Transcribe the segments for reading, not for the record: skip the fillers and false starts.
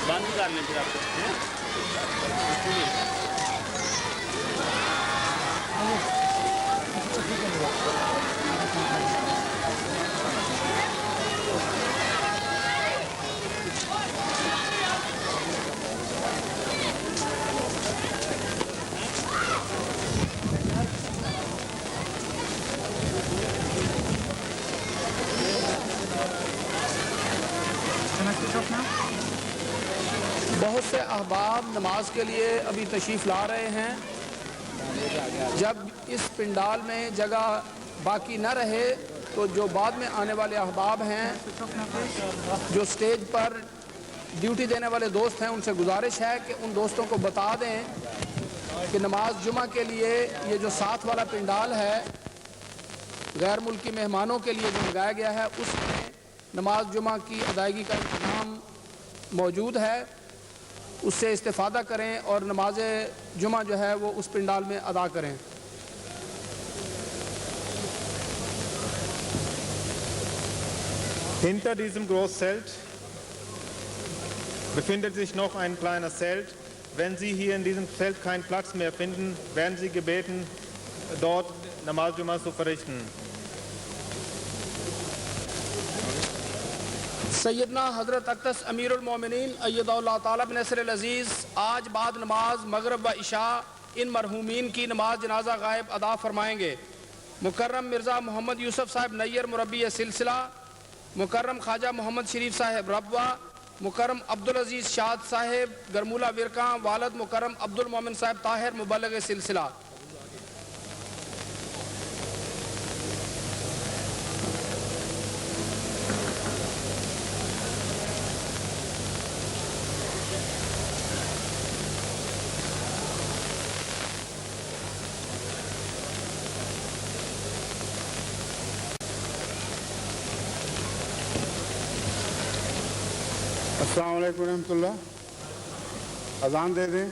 بند کر لیں پھر آپ بہت سے احباب نماز کے لیے ابھی تشریف لا رہے ہیں. جب اس پنڈال میں جگہ باقی نہ رہے تو جو بعد میں آنے والے احباب ہیں, جو سٹیج پر ڈیوٹی دینے والے دوست ہیں, ان سے گزارش ہے کہ ان دوستوں کو بتا دیں کہ نماز جمعہ کے لیے یہ جو ساتھ والا پنڈال ہے غیر ملکی مہمانوں کے لیے جو لگایا گیا ہے, اس میں نماز جمعہ کی ادائیگی کا انتظام موجود ہے. اس سے استفادہ کریں اور نماز جمعہ جو ہے وہ اس پنڈال میں ادا کریں. Hinter diesem Großzelt befindet sich noch ein kleiner Zelt. Wenn Sie hier in diesem Zelt keinen Platz mehr finden, werden Sie gebeten, dort Namaz Juma zu verrichten. سیدنا حضرت اقدس امیر المومنین ایدہ اللہ تعالیٰ بنصر العزیز آج بعد نماز مغرب و عشاء ان مرحومین کی نماز جنازہ غائب ادا فرمائیں گے. مکرم مرزا محمد یوسف صاحب نیر مربی سلسلہ, مکرم خواجہ محمد شریف صاحب ربوہ, مکرم عبدالعزیز شاد صاحب گرمولہ ورکاں, والد مکرم عبد المومن صاحب طاہر مبلغ سلسلہ. السلام علیکم ورحمۃ اللہ. اذان دے دیں.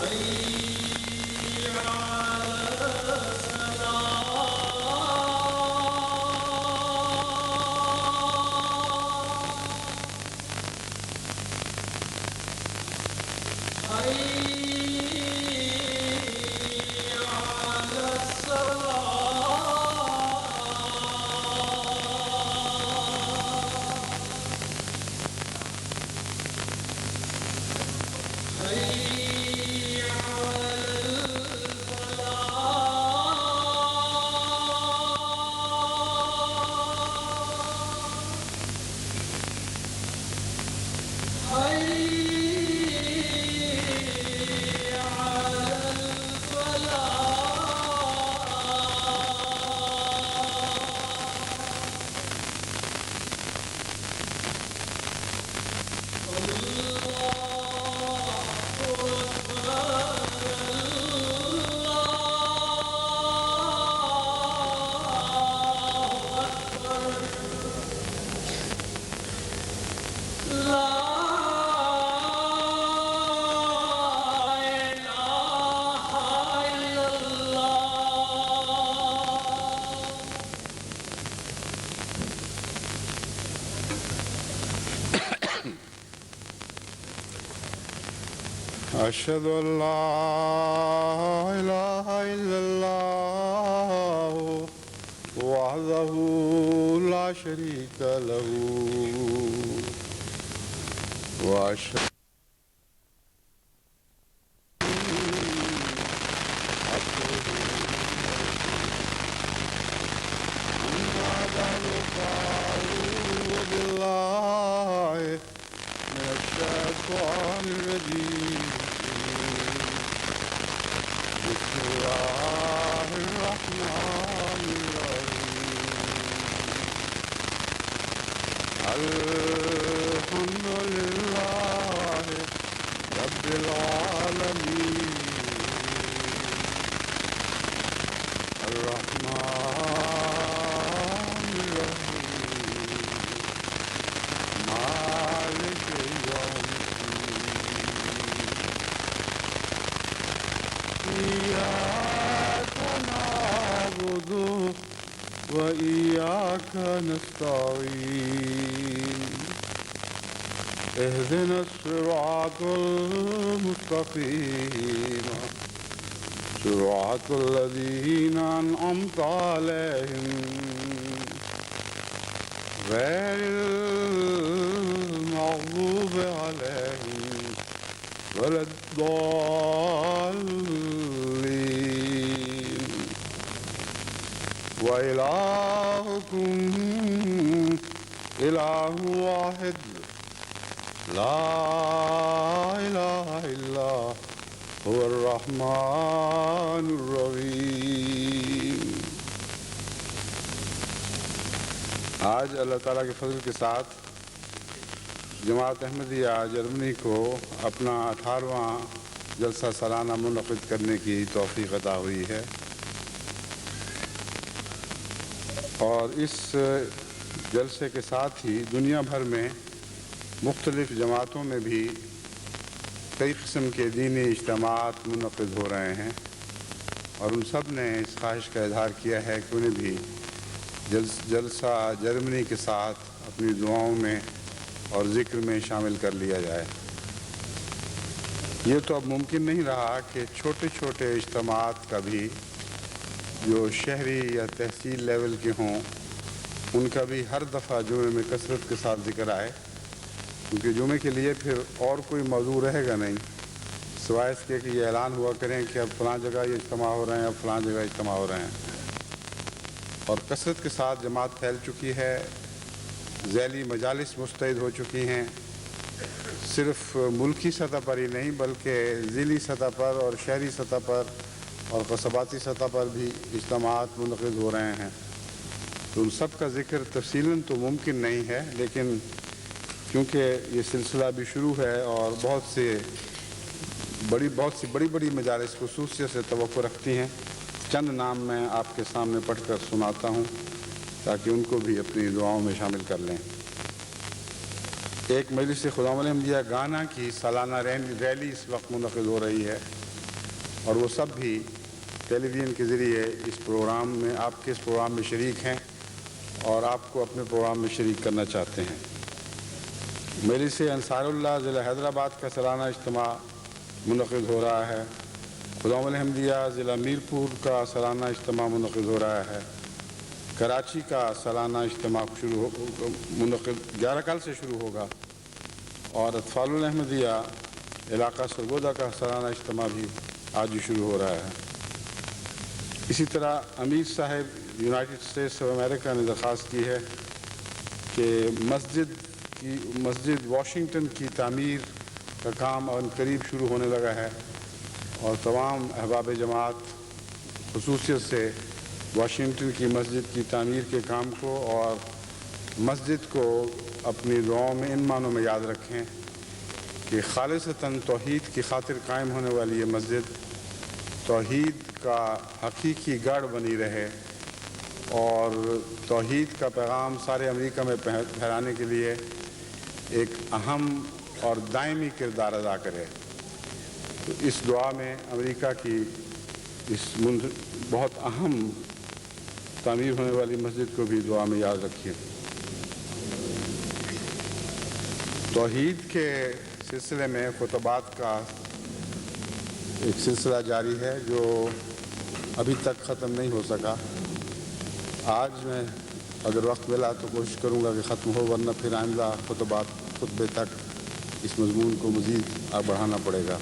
حي على أشهد أن لا إله إلا الله وحده لا شريك له وأشهد بالله من الشيطان الرجيم بسم الله الرحمن الرحيم الحمد لله رب العالمين الرحمن الرحيم مالك يوم الدين إياك نعبد وإياك نستعين اهدنا الصراط المستقيم صراط الذين أنعمت عليهم غير المغضوب عليهم ولا الضالين وإلهكم إله واحد لا إله إلا هو الرحمن الرحیم۔ آج اللہ تعالیٰ کے فضل کے ساتھ جماعت احمدیہ جرمنی کو اپنا 18واں جلسہ سالانہ منعقد کرنے کی توفیق عطا ہوئی ہے، اور اس جلسے کے ساتھ ہی دنیا بھر میں مختلف جماعتوں میں بھی کئی قسم کے دینی اجتماعات منعقد ہو رہے ہیں، اور ان سب نے اس خواہش کا اظہار کیا ہے کہ انہیں بھی جلسہ جرمنی کے ساتھ اپنی دعاؤں میں اور ذکر میں شامل کر لیا جائے۔ یہ تو اب ممکن نہیں رہا کہ چھوٹے چھوٹے اجتماعات کا بھی جو شہری یا تحصیل لیول کے ہوں ان کا بھی ہر دفعہ جمعے میں کثرت کے ساتھ ذکر آئے، کیونکہ جمعے کے لیے پھر اور کوئی موضوع رہے گا نہیں سوائے اس کے کہ یہ اعلان ہوا کریں کہ اب فلاں جگہ یہ اجتماع ہو رہے ہیں، اب فلاں جگہ اجتماع ہو رہے ہیں، اور کثرت کے ساتھ جماعت پھیل چکی ہے، ذیلی مجالس مستعد ہو چکی ہیں، صرف ملکی سطح پر ہی نہیں بلکہ ضلعی سطح پر اور شہری سطح پر اور قصباتی سطح پر بھی اجتماعات منعقد ہو رہے ہیں۔ تو ان سب کا ذکر تفصیلاً تو ممکن نہیں ہے، لیکن کیونکہ یہ سلسلہ بھی شروع ہے اور بہت سی بڑی مجالس خصوصیت سے توقع رکھتی ہیں، چند نام میں آپ کے سامنے پڑھ کر سناتا ہوں تاکہ ان کو بھی اپنی دعاؤں میں شامل کر لیں۔ ایک مجلس خداوند احمدیہ گانا کی سالانہ ریلی اس وقت منعقد ہو رہی ہے، اور وہ سب بھی ٹیلی ویژن کے ذریعے اس پروگرام میں آپ کے اس پروگرام میں شریک ہیں اور آپ کو اپنے پروگرام میں شریک کرنا چاہتے ہیں۔ مجلس انصار اللہ ضلع حیدرآباد کا سالانہ اجتماع منعقد ہو رہا ہے، خداوند احمدیہ ضلع میرپور کا سالانہ اجتماع منعقد ہو رہا ہے، کراچی کا سالانہ اجتماع منعقد 11 کل سے شروع ہوگا، اور اطفال الاحمدیہ علاقہ سرگودا کا سالانہ اجتماع بھی آج ہی شروع ہو رہا ہے۔ اسی طرح امیر صاحب یونائٹڈ اسٹیٹس آف امریکہ نے درخواست کی ہے کہ مسجد واشنگٹن کی تعمیر کا کام ان قریب شروع ہونے لگا ہے، اور تمام احباب جماعت خصوصیت سے واشنگٹن کی مسجد کی تعمیر کے کام کو اور مسجد کو اپنی دعاؤں میں ان معنوں میں یاد رکھیں کہ خالصتاً توحید کی خاطر قائم ہونے والی یہ مسجد توحید کا حقیقی گڑھ بنی رہے اور توحید کا پیغام سارے امریکہ میں پھیلانے کے لیے ایک اہم اور دائمی کردار ادا کرے۔ تو اس دعا میں امریکہ کی اس بہت اہم تعمیر ہونے والی مسجد کو بھی دعا میں یاد رکھیے۔ توحید کے سلسلے میں خطبات کا ایک سلسلہ جاری ہے جو ابھی تک ختم نہیں ہو سکا. آج میں اگر وقت ملا تو کوشش کروں گا کہ ختم ہو، ورنہ پھر آئندہ خطبے تک اس مضمون کو مزید بڑھانا پڑے گا.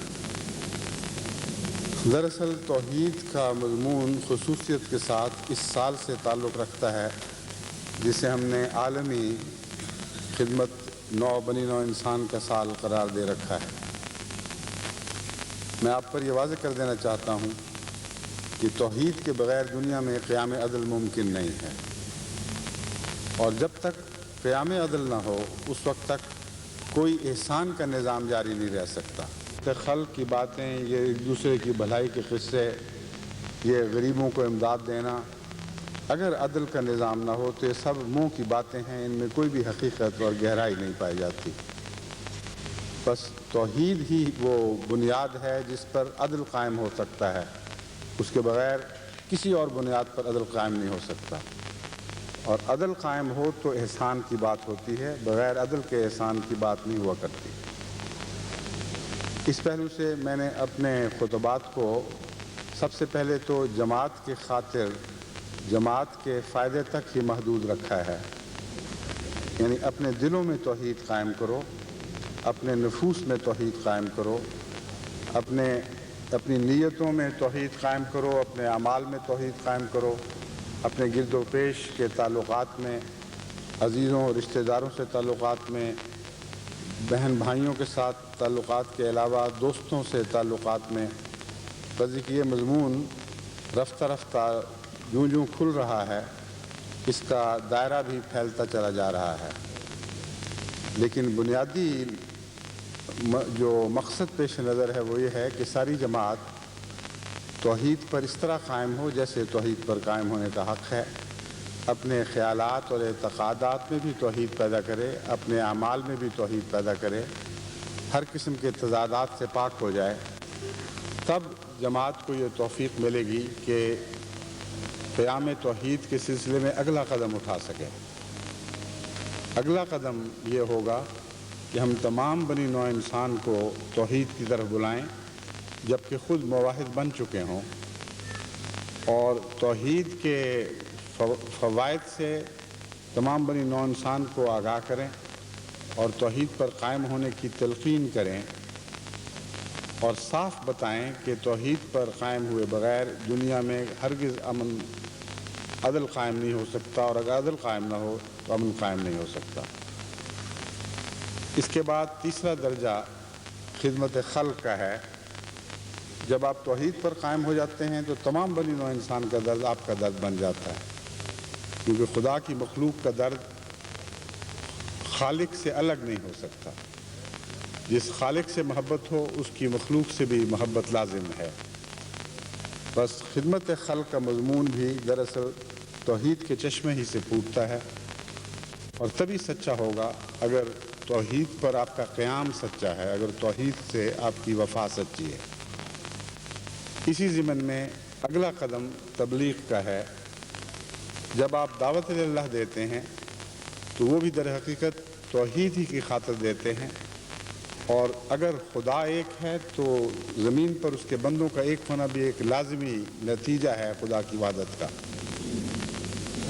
دراصل توحید کا مضمون خصوصیت کے ساتھ اس سال سے تعلق رکھتا ہے جسے ہم نے عالمی خدمت بنی نوع انسان کا سال قرار دے رکھا ہے. میں آپ پر یہ واضح کر دینا چاہتا ہوں کہ توحید کے بغیر دنیا میں قیام عدل ممکن نہیں ہے، اور جب تک قیام عدل نہ ہو اس وقت تک کوئی احسان کا نظام جاری نہیں رہ سکتا. خلق کی باتیں، یہ ایک دوسرے کی بھلائی کے قصے، یہ غریبوں کو امداد دینا، اگر عدل کا نظام نہ ہو تو یہ سب منہ کی باتیں ہیں، ان میں کوئی بھی حقیقت اور گہرائی نہیں پائی جاتی. بس توحید ہی وہ بنیاد ہے جس پر عدل قائم ہو سکتا ہے. اس کے بغیر کسی اور بنیاد پر عدل قائم نہیں ہو سکتا، اور عدل قائم ہو تو احسان کی بات ہوتی ہے، بغیر عدل کے احسان کی بات نہیں ہوا کرتی. اس پہلو سے میں نے اپنے خطبات کو سب سے پہلے تو جماعت کی خاطر، جماعت کے فائدے تک ہی محدود رکھا ہے. یعنی اپنے دلوں میں توحید قائم کرو، اپنے نفوس میں توحید قائم کرو، اپنی نیتوں میں توحید قائم کرو، اپنے اعمال میں توحید قائم کرو، اپنے گرد و پیش کے تعلقات میں، عزیزوں اور رشتہ داروں سے تعلقات میں، بہن بھائیوں کے ساتھ تعلقات کے علاوہ دوستوں سے تعلقات میں. قضیے کہ یہ مضمون رفتہ رفتہ جوں کھل رہا ہے، اس کا دائرہ بھی پھیلتا چلا جا رہا ہے. لیکن بنیادی جو مقصد پیش نظر ہے وہ یہ ہے کہ ساری جماعت توحید پر اس طرح قائم ہو جیسے توحید پر قائم ہونے کا حق ہے. اپنے خیالات اور اعتقادات میں بھی توحید پیدا کرے، اپنے اعمال میں بھی توحید پیدا کرے، ہر قسم کے تضادات سے پاک ہو جائے. تب جماعت کو یہ توفیق ملے گی کہ قیام توحید کے سلسلے میں اگلا قدم اٹھا سکے. اگلا قدم یہ ہوگا کہ ہم تمام بنی نوع انسان کو توحید کی طرف بلائیں جبکہ خود موحد بن چکے ہوں، اور توحید کے فوائد سے تمام بنی نوع انسان کو آگاہ کریں اور توحید پر قائم ہونے کی تلقین کریں، اور صاف بتائیں کہ توحید پر قائم ہوئے بغیر دنیا میں ہرگز امن عدل قائم نہیں ہو سکتا، اور اگر عدل قائم نہ ہو تو امن قائم نہیں ہو سکتا. اس کے بعد تیسرا درجہ خدمت خلق کا ہے. جب آپ توحید پر قائم ہو جاتے ہیں تو تمام بنی نوع انسان کا درد آپ کا درد بن جاتا ہے، کیونکہ خدا کی مخلوق کا درد خالق سے الگ نہیں ہو سکتا. جس خالق سے محبت ہو اس کی مخلوق سے بھی محبت لازم ہے. بس خدمت خلق کا مضمون بھی دراصل توحید کے چشمے ہی سے پھوٹتا ہے، اور تبھی سچا ہوگا اگر توحید پر آپ کا قیام سچا ہے، اگر توحید سے آپ کی وفا سچی ہے. اسی ضمن میں اگلا قدم تبلیغ کا ہے. جب آپ دعوت اللہ دیتے ہیں تو وہ بھی در حقیقت توحید ہی کی خاطر دیتے ہیں، اور اگر خدا ایک ہے تو زمین پر اس کے بندوں کا ایک ہونا بھی ایک لازمی نتیجہ ہے خدا کی وحدت کا.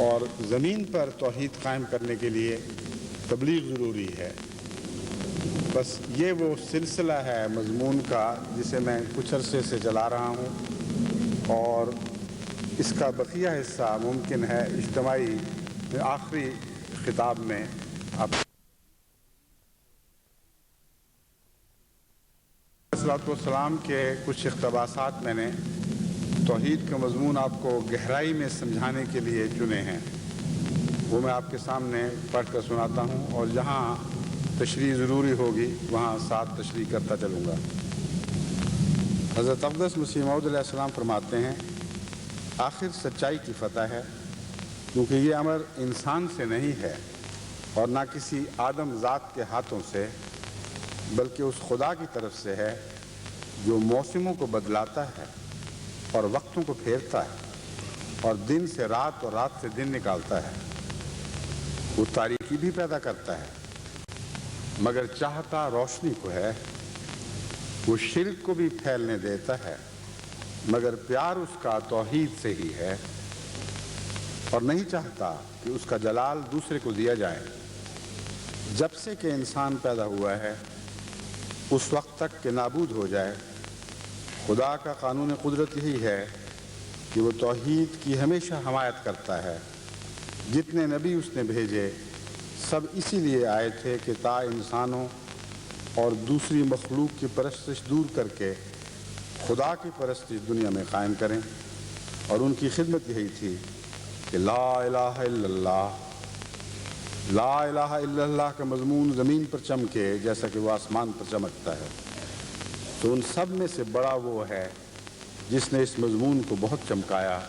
اور زمین پر توحید قائم کرنے کے لیے تبلیغ ضروری ہے. بس یہ وہ سلسلہ ہے مضمون کا جسے میں کچھ عرصے سے چلا رہا ہوں، اور اس کا بقیہ حصہ ممکن ہے اجتماعی آخری خطاب میں آپ والسلام کے کچھ اقتباسات میں نے توحید کا مضمون آپ کو گہرائی میں سمجھانے کے لیے چنے ہیں. وہ میں آپ کے سامنے پڑھ کر سناتا ہوں، اور جہاں تشریح ضروری ہوگی وہاں ساتھ تشریح کرتا چلوں گا. حضرت اقدس مسیح موعود علیہ السلام فرماتے ہیں، آخر سچائی کی فتح ہے، کیونکہ یہ امر انسان سے نہیں ہے اور نہ کسی آدم ذات کے ہاتھوں سے، بلکہ اس خدا کی طرف سے ہے جو موسموں کو بدلاتا ہے اور وقتوں کو پھیرتا ہے اور دن سے رات اور رات سے دن نکالتا ہے. وہ تاریکی بھی پیدا کرتا ہے مگر چاہتا روشنی کو ہے، وہ شرک کو بھی پھیلنے دیتا ہے، مگر پیار اس کا توحید سے ہی ہے، اور نہیں چاہتا کہ اس کا جلال دوسرے کو دیا جائے۔ جب سے کہ انسان پیدا ہوا ہے اس وقت تک کہ نابود ہو جائے، خدا کا قانون قدرت یہی ہے کہ وہ توحید کی ہمیشہ حمایت کرتا ہے۔ جتنے نبی اس نے بھیجے سب اسی لیے آئے تھے کہ تا انسانوں اور دوسری مخلوق کی پرستش دور کر کے خدا کی پرستش دنیا میں قائم کریں، اور ان کی خدمت یہی تھی کہ لا الہ الا اللہ، لا الہ الا اللہ کا مضمون زمین پر چمکے جیسا کہ وہ آسمان پر چمکتا ہے، تو ان سب میں سے بڑا وہ ہے جس نے اس مضمون کو بہت چمکایا،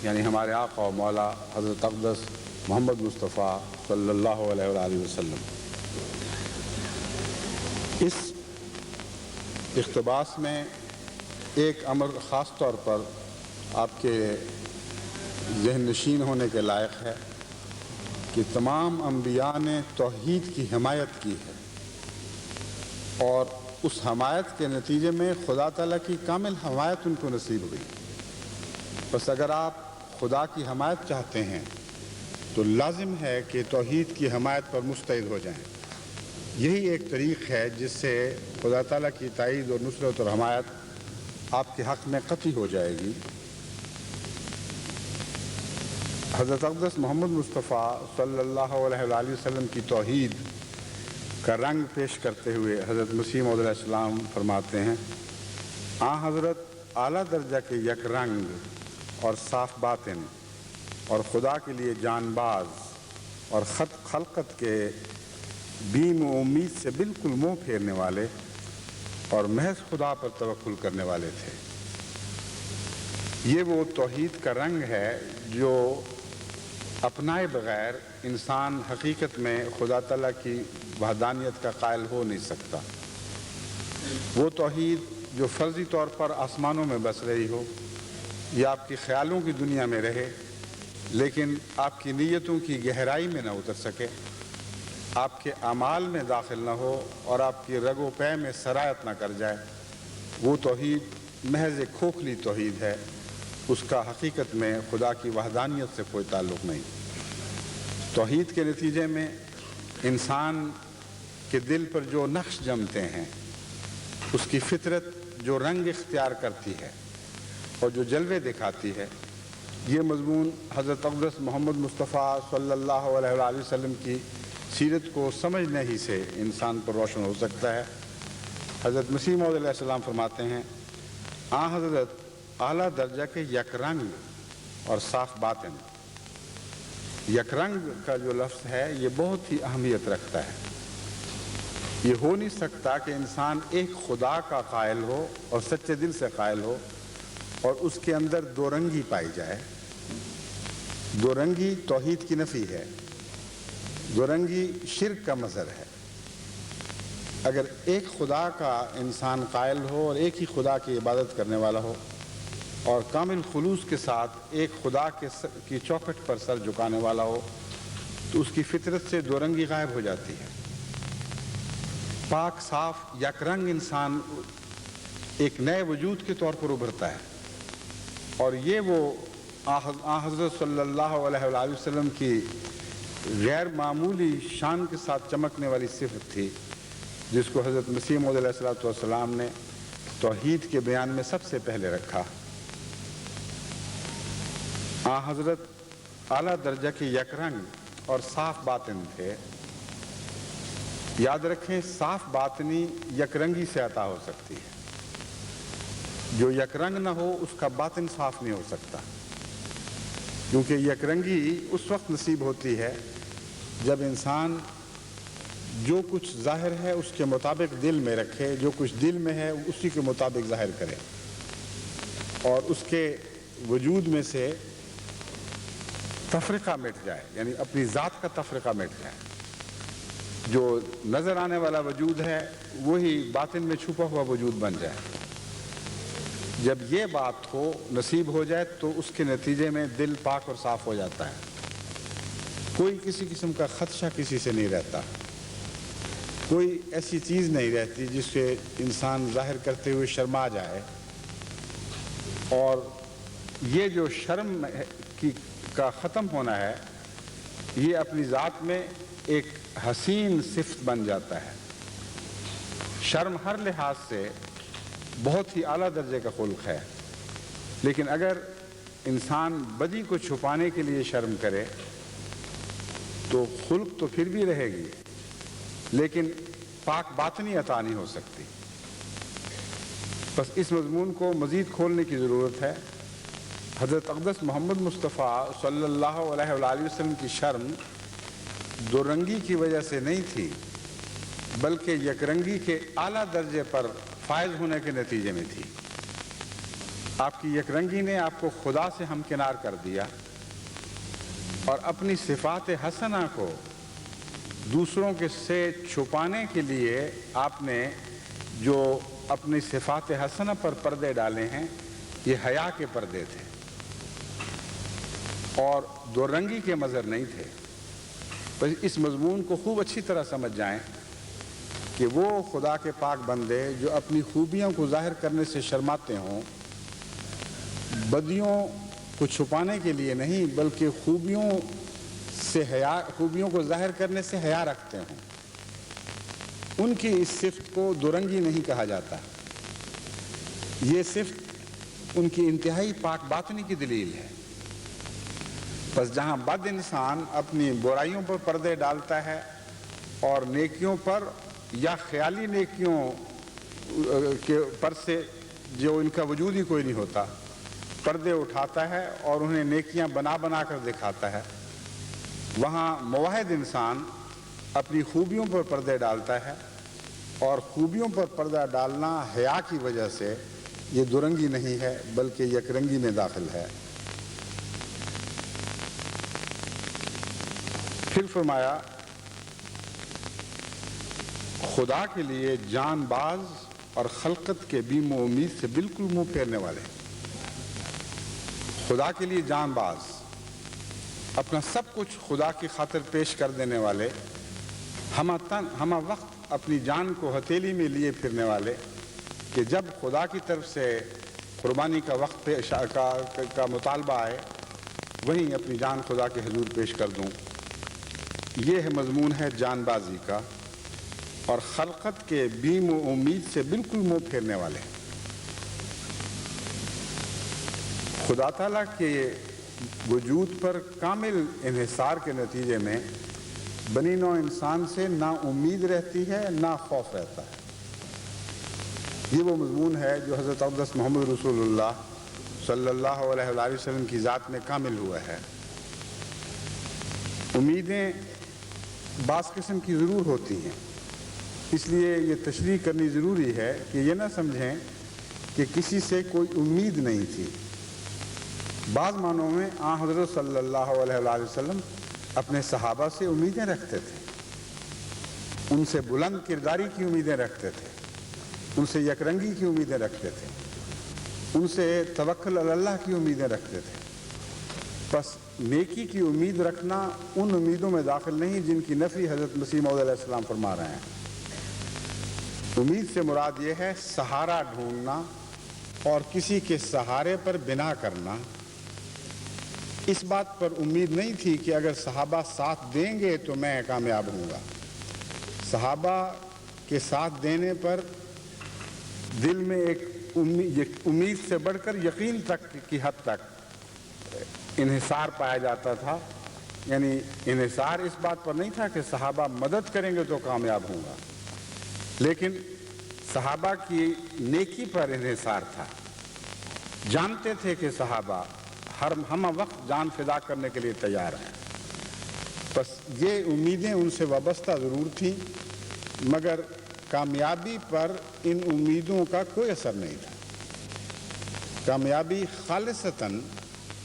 یعنی ہمارے آقا و مولا حضرت اقدس محمد مصطفیٰ صلی اللہ علیہ وآلہ وسلم۔ اس اقتباس میں ایک امر خاص طور پر آپ کے ذہن نشین ہونے کے لائق ہے کہ تمام انبیاء نے توحید کی حمایت کی ہے، اور اس حمایت کے نتیجے میں خدا تعالیٰ کی کامل حمایت ان کو نصیب ہوئی۔ بس اگر آپ خدا کی حمایت چاہتے ہیں تو لازم ہے کہ توحید کی حمایت پر مستعد ہو جائیں۔ یہی ایک طریق ہے جس سے خدا تعالیٰ کی تائید اور نصرت اور حمایت آپ کے حق میں قطعی ہو جائے گی۔ حضرت اقدس محمد مصطفیٰ صلی اللہ علیہ وآلہ وسلم کی توحید کا رنگ پیش کرتے ہوئے حضرت مسیح موعود علیہ السلام فرماتے ہیں، حضرت اعلیٰ درجہ کے یک رنگ اور صاف باطن اور خدا کے لیے جان باز اور خلقت کے بیم و امید سے بالکل منہ پھیرنے والے اور محض خدا پر توکل کرنے والے تھے۔ یہ وہ توحید کا رنگ ہے جو اپنائے بغیر انسان حقیقت میں خدا تعالیٰ کی وحدانیت کا قائل ہو نہیں سکتا۔ وہ توحید جو فرضی طور پر آسمانوں میں بس رہی ہو یا آپ کی خیالوں کی دنیا میں رہے لیکن آپ کی نیتوں کی گہرائی میں نہ اتر سکے، آپ کے اعمال میں داخل نہ ہو اور آپ کی رگ و پے میں سرایت نہ کر جائے، وہ توحید محض ایک کھوکھلی توحید ہے، اس کا حقیقت میں خدا کی وحدانیت سے کوئی تعلق نہیں۔ توحید کے نتیجے میں انسان کے دل پر جو نقش جمتے ہیں، اس کی فطرت جو رنگ اختیار کرتی ہے اور جو جلوے دکھاتی ہے، یہ مضمون حضرت اقدس محمد مصطفیٰ صلی اللہ علیہ وآلہ وسلم کی سیرت کو سمجھنے ہی سے انسان پر روشن ہو سکتا ہے۔ حضرت مسیح موعود علیہ السلام فرماتے ہیں، حضرت اعلیٰ درجہ کے یک رنگ اور صاف باطن۔ یک رنگ کا جو لفظ ہے یہ بہت ہی اہمیت رکھتا ہے۔ یہ ہو نہیں سکتا کہ انسان ایک خدا کا قائل ہو اور سچے دل سے قائل ہو اور اس کے اندر دو رنگی پائی جائے۔ دو رنگی توحید کی نفی ہے، دو رنگی شرک کا مظہر ہے۔ اگر ایک خدا کا انسان قائل ہو اور ایک ہی خدا کی عبادت کرنے والا ہو اور کامل خلوص کے ساتھ ایک خدا کی چوکھٹ پر سر جھکانے والا ہو تو اس کی فطرت سے دو رنگی غائب ہو جاتی ہے۔ پاک صاف یک رنگ انسان ایک نئے وجود کے طور پر ابھرتا ہے، اور یہ وہ حضرت صلی اللہ علیہ وآلہ وسلم کی غیر معمولی شان کے ساتھ چمکنے والی صفت تھی جس کو حضرت مسیح موعود علیہ السلام نے توحید کے بیان میں سب سے پہلے رکھا۔ حضرت اعلیٰ درجہ کے یک رنگ اور صاف باطن تھے۔ یاد رکھیں، صاف باطنی یک رنگی سے عطا ہو سکتی ہے، جو یک رنگ نہ ہو اس کا باطن صاف نہیں ہو سکتا، کیونکہ یک رنگی اس وقت نصیب ہوتی ہے جب انسان جو کچھ ظاہر ہے اس کے مطابق دل میں رکھے، جو کچھ دل میں ہے اسی کے مطابق ظاہر کرے، اور اس کے وجود میں سے تفرقہ مٹ جائے، یعنی اپنی ذات کا تفرقہ مٹ جائے۔ جو نظر آنے والا وجود ہے وہی باطن میں چھپا ہوا وجود بن جائے۔ جب یہ بات ہو، نصیب ہو جائے، تو اس کے نتیجے میں دل پاک اور صاف ہو جاتا ہے، کوئی کسی قسم کا خدشہ کسی سے نہیں رہتا۔ کوئی ایسی چیز نہیں رہتی جس سے انسان ظاہر کرتے ہوئے شرما جائے، اور یہ جو شرم کا ختم ہونا ہے یہ اپنی ذات میں ایک حسین صفت بن جاتا ہے۔ شرم ہر لحاظ سے بہت ہی اعلیٰ درجے کا خلق ہے، لیکن اگر انسان بدی کو چھپانے کے لیے شرم کرے تو خلق تو پھر بھی رہے گی، لیکن پاک باطنی عطا نہیں ہو سکتی۔ بس اس مضمون کو مزید کھولنے کی ضرورت ہے۔ حضرت اقدس محمد مصطفیٰ صلی اللہ علیہ وآلہ وسلم کی شرم دو رنگی کی وجہ سے نہیں تھی، بلکہ یک رنگی کے اعلیٰ درجے پر فائز ہونے کے نتیجے میں تھی۔ آپ کی یک رنگی نے آپ کو خدا سے ہمکنار کر دیا، اور اپنی صفات حسنہ کو دوسروں کے سے چھپانے کے لیے آپ نے جو اپنی صفات حسنہ پر پردے ڈالے ہیں یہ حیا کے پردے تھے اور دو رنگی کے مظہر نہیں تھے۔ بس اس مضمون کو خوب اچھی طرح سمجھ جائیں کہ وہ خدا کے پاک بندے جو اپنی خوبیوں کو ظاہر کرنے سے شرماتے ہوں، بدیوں کو چھپانے کے لیے نہیں بلکہ خوبیوں کو ظاہر کرنے سے حیا رکھتے ہوں، ان کی اس صفت کو دو رنگی نہیں کہا جاتا۔ یہ صفت ان کی انتہائی پاک باطنی کی دلیل ہے۔ بس جہاں بد انسان اپنی برائیوں پر پردے ڈالتا ہے اور نیکیوں پر یا خیالی نیکیوں کے پر سے جو ان کا وجود ہی کوئی نہیں ہوتا پردے اٹھاتا ہے اور انہیں نیکیاں بنا بنا کر دکھاتا ہے، وہاں موحد انسان اپنی خوبیوں پر پردے ڈالتا ہے، اور خوبیوں پر پردہ ڈالنا حیا کی وجہ سے یہ دو رنگی نہیں ہے بلکہ یک رنگی میں داخل ہے۔ پھر فرمایا خدا کے لیے جان باز اور خلقت کے بیم و امید سے بالکل منہ پھیرنے والے، خدا کے لیے جان باز، اپنا سب کچھ خدا کی خاطر پیش کر دینے والے، ہمہ وقت اپنی جان کو ہتھیلی میں لیے پھرنے والے کہ جب خدا کی طرف سے قربانی کا وقت کا مطالبہ آئے وہیں اپنی جان خدا کے حضور پیش کر دوں۔ یہ مضمون ہے جان بازی کا، اور خلقت کے بیم و امید سے بالکل منہ پھیرنے والے۔ خدا تعالیٰ کے وجود پر کامل انحصار کے نتیجے میں بنی نوع انسان سے نہ امید رہتی ہے نہ خوف رہتا ہے۔ یہ وہ مضمون ہے جو حضرت اقدس محمد رسول اللہ صلی اللہ علیہ وآلہ وسلم کی ذات میں کامل ہوا ہے۔ امیدیں بعض قسم کی ضرور ہوتی ہیں، اس لیے یہ تشریح کرنی ضروری ہے کہ یہ نہ سمجھیں کہ کسی سے کوئی امید نہیں تھی۔ بعض معنوں میں آن حضرت صلی اللہ علیہ وآلہ وسلم اپنے صحابہ سے امیدیں رکھتے تھے، ان سے بلند کرداری کی امیدیں رکھتے تھے، ان سے یک رنگی کی امیدیں رکھتے تھے، ان سے توکل علی اللہ کی امیدیں رکھتے تھے۔ بس نیکی کی امید رکھنا ان امیدوں میں داخل نہیں جن کی نفی حضرت مسیح موعود علیہ السلام فرما رہے ہیں۔ امید سے مراد یہ ہے سہارا ڈھونڈنا اور کسی کے سہارے پر بنا کرنا۔ اس بات پر امید نہیں تھی کہ اگر صحابہ ساتھ دیں گے تو میں کامیاب ہوں گا۔ صحابہ کے ساتھ دینے پر دل میں ایک امید سے بڑھ کر یقین تک کی حد تک انحصار پایا جاتا تھا، یعنی انحصار اس بات پر نہیں تھا کہ صحابہ مدد کریں گے تو کامیاب ہوں گا، لیکن صحابہ کی نیکی پر انحصار تھا۔ جانتے تھے کہ صحابہ ہم وقت جان فدا کرنے کے لیے تیار ہیں، بس یہ امیدیں ان سے وابستہ ضرور تھیں، مگر کامیابی پر ان امیدوں کا کوئی اثر نہیں تھا۔ کامیابی خالصتاً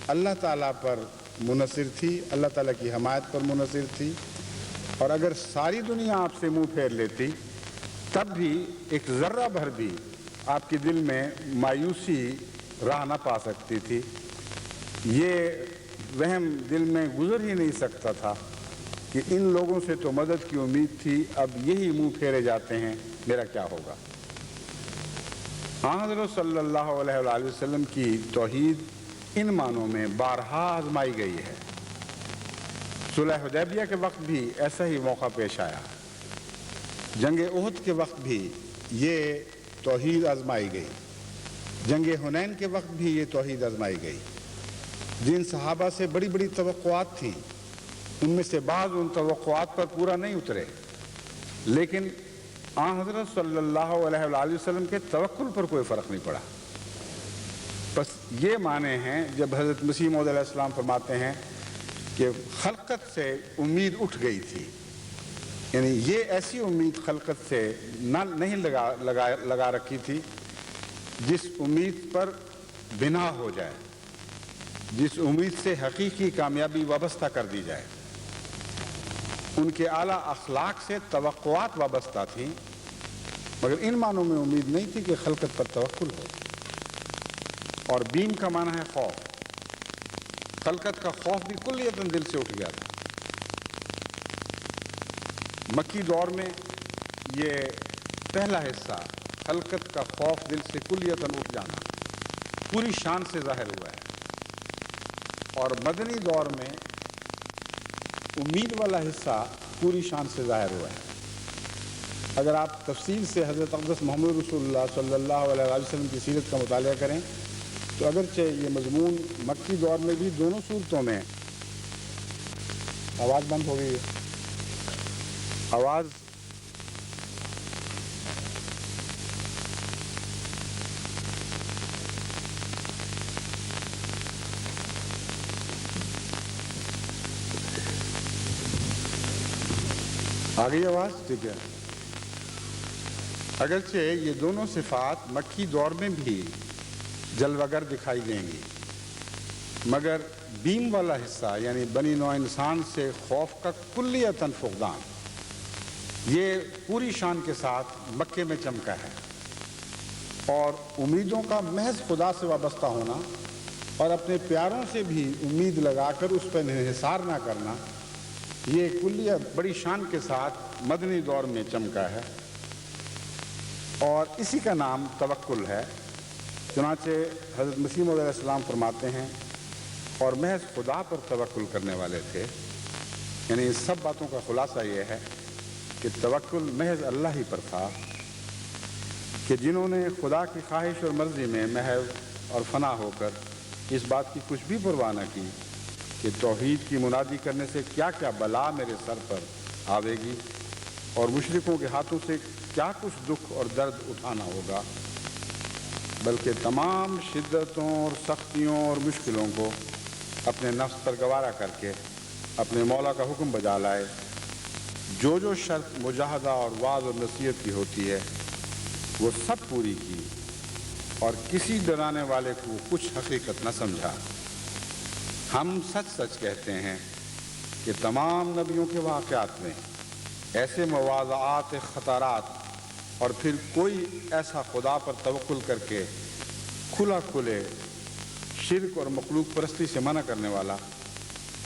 اللہ تعالیٰ پر منحصر تھی، اللہ تعالیٰ کی حمایت پر منحصر تھی، اور اگر ساری دنیا آپ سے منہ پھیر لیتی تب بھی ایک ذرہ بھر بھی آپ کے دل میں مایوسی راہ نہ پا سکتی تھی۔ یہ وہم دل میں گزر ہی نہیں سکتا تھا کہ ان لوگوں سے تو مدد کی امید تھی، اب یہی منہ پھیرے جاتے ہیں، میرا کیا ہوگا۔ حضرت صلی اللہ علیہ وآلہ وسلم کی توحید ان معنوں میں بارہا آزمائی گئی ہے۔ صلح حدیبیہ کے وقت بھی ایسا ہی موقع پیش آیا، جنگ احد کے وقت بھی یہ توحید آزمائی گئی، جنگ حنین کے وقت بھی یہ توحید آزمائی گئی۔ جن صحابہ سے بڑی بڑی توقعات تھیں، ان میں سے بعض ان توقعات پر پورا نہیں اترے، لیکن آن حضرت صلی اللہ علیہ وآلہ وسلم کے توکل پر کوئی فرق نہیں پڑا۔ بس یہ معنی ہیں جب حضرت مسیح موعود علیہ السلام فرماتے ہیں کہ خلقت سے امید اٹھ گئی تھی، یعنی یہ ایسی امید خلقت سے نہیں لگا رکھی تھی جس امید پر بنا ہو جائے، جس امید سے حقیقی کامیابی وابستہ کر دی جائے۔ ان کے اعلیٰ اخلاق سے توقعات وابستہ تھیں، مگر ان معنوں میں امید نہیں تھی کہ خلقت پر توکل ہو۔ اور بیم کا معنی ہے خوف، خلقت کا خوف بھی کلیتاً دل سے اٹھ گیا تھا۔ مکی دور میں یہ پہلا حصہ خلقت کا خوف دل سے کلیتاً اٹھ جانا پوری شان سے ظاہر ہوا ہے، اور مدنی دور میں امید والا حصہ پوری شان سے ظاہر ہوا ہے۔ اگر آپ تفصیل سے حضرت اقدس محمد رسول اللہ صلی اللہ علیہ وسلم کی سیرت کا مطالعہ کریں تو اگرچہ یہ مضمون مکی دور میں بھی دونوں صورتوں میں، آواز بند ہو گئی ہے، آواز آ گئی آواز؟ ٹھیک ہے۔ اگرچہ یہ دونوں صفات مکی دور میں بھی جلوگر دکھائی دیں گی، مگر بیم والا حصہ یعنی بنی نوع انسان سے خوف کا کلیتاً فقدان یہ پوری شان کے ساتھ مکے میں چمکا ہے، اور امیدوں کا محض خدا سے وابستہ ہونا اور اپنے پیاروں سے بھی امید لگا کر اس پر انحصار نہ کرنا، یہ کلیہ بڑی شان کے ساتھ مدنی دور میں چمکا ہے، اور اسی کا نام توکل ہے۔ چنانچہ حضرت مسیح موعود علیہ السلام فرماتے ہیں اور محض خدا پر توکل کرنے والے تھے، یعنی اس سب باتوں کا خلاصہ یہ ہے کہ توکل محض اللہ ہی پر تھا، کہ جنہوں نے خدا کی خواہش اور مرضی میں محض اور فنا ہو کر اس بات کی کچھ بھی پرواہ نہ کی کہ توحید کی منادی کرنے سے کیا کیا بلا میرے سر پر آوے گی اور مشرکوں کے ہاتھوں سے کیا کچھ دکھ اور درد اٹھانا ہوگا، بلکہ تمام شدتوں اور سختیوں اور مشکلوں کو اپنے نفس پر گوارا کر کے اپنے مولا کا حکم بجا لائے۔ جو شرط مجاہدہ اور وعظ اور نصیحت کی ہوتی ہے وہ سب پوری کی، اور کسی ڈرانے والے کو کچھ حقیقت نہ سمجھا۔ ہم سچ سچ کہتے ہیں کہ تمام نبیوں کے واقعات میں ایسے مواضعات خطرات اور پھر کوئی ایسا خدا پر توکل کر کے کھلا کھلے شرک اور مخلوق پرستی سے منع کرنے والا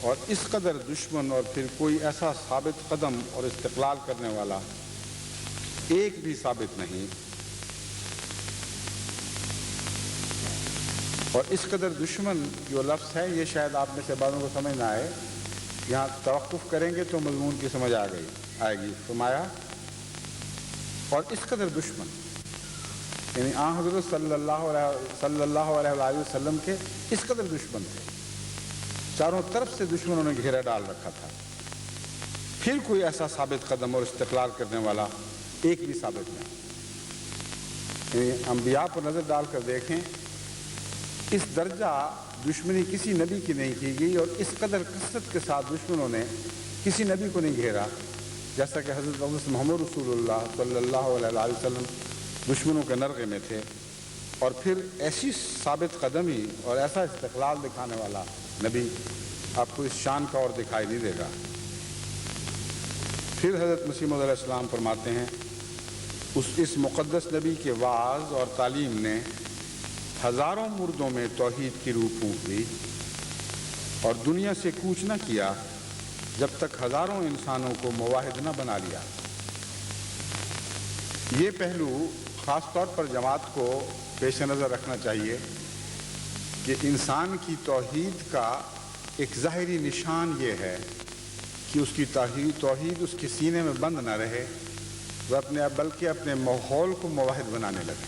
اور اس قدر دشمن اور پھر کوئی ایسا ثابت قدم اور استقلال کرنے والا ایک بھی ثابت نہیں۔ اور اس قدر دشمن جو لفظ ہے یہ شاید آپ میں سے بعضوں کو سمجھ نہ آئے، یہاں توقف کریں گے تو مضمون کی سمجھ آئے گی۔ فرمایا اور اس قدر دشمن، یعنی آن حضرت صلی اللہ علیہ وآلہ وسلم کے اس قدر دشمن تھے، چاروں طرف سے دشمنوں نے گھیرا ڈال رکھا تھا، پھر کوئی ایسا ثابت قدم اور استقلال کرنے والا ایک بھی ثابت نہیں۔ یعنی انبیاء پر نظر ڈال کر دیکھیں، اس درجہ دشمنی کسی نبی کی نہیں کی گئی، اور اس قدر کثرت کے ساتھ دشمنوں نے کسی نبی کو نہیں گھیرا جیسا کہ حضرت محمد رسول اللہ صلی اللہ علیہ وسلم دشمنوں کے نرغے میں تھے، اور پھر ایسی ثابت قدمی اور ایسا استقلال دکھانے والا نبی آپ کو اس شان کا اور دکھائی نہیں دے گا۔ پھر حضرت مسیح موعود علیہ السلام فرماتے ہیں اس مقدس نبی کے وعظ اور تعلیم نے ہزاروں مردوں میں توحید کی روح پھونک دی اور دنیا سے کوچ نہ کیا جب تک ہزاروں انسانوں کو مواحد نہ بنا لیا۔ یہ پہلو خاص طور پر جماعت کو پیش نظر رکھنا چاہیے کہ انسان کی توحید کا ایک ظاہری نشان یہ ہے کہ اس کی توحید اس کے سینے میں بند نہ رہے، وہ بلکہ اپنے ماحول کو مواحد بنانے لگے۔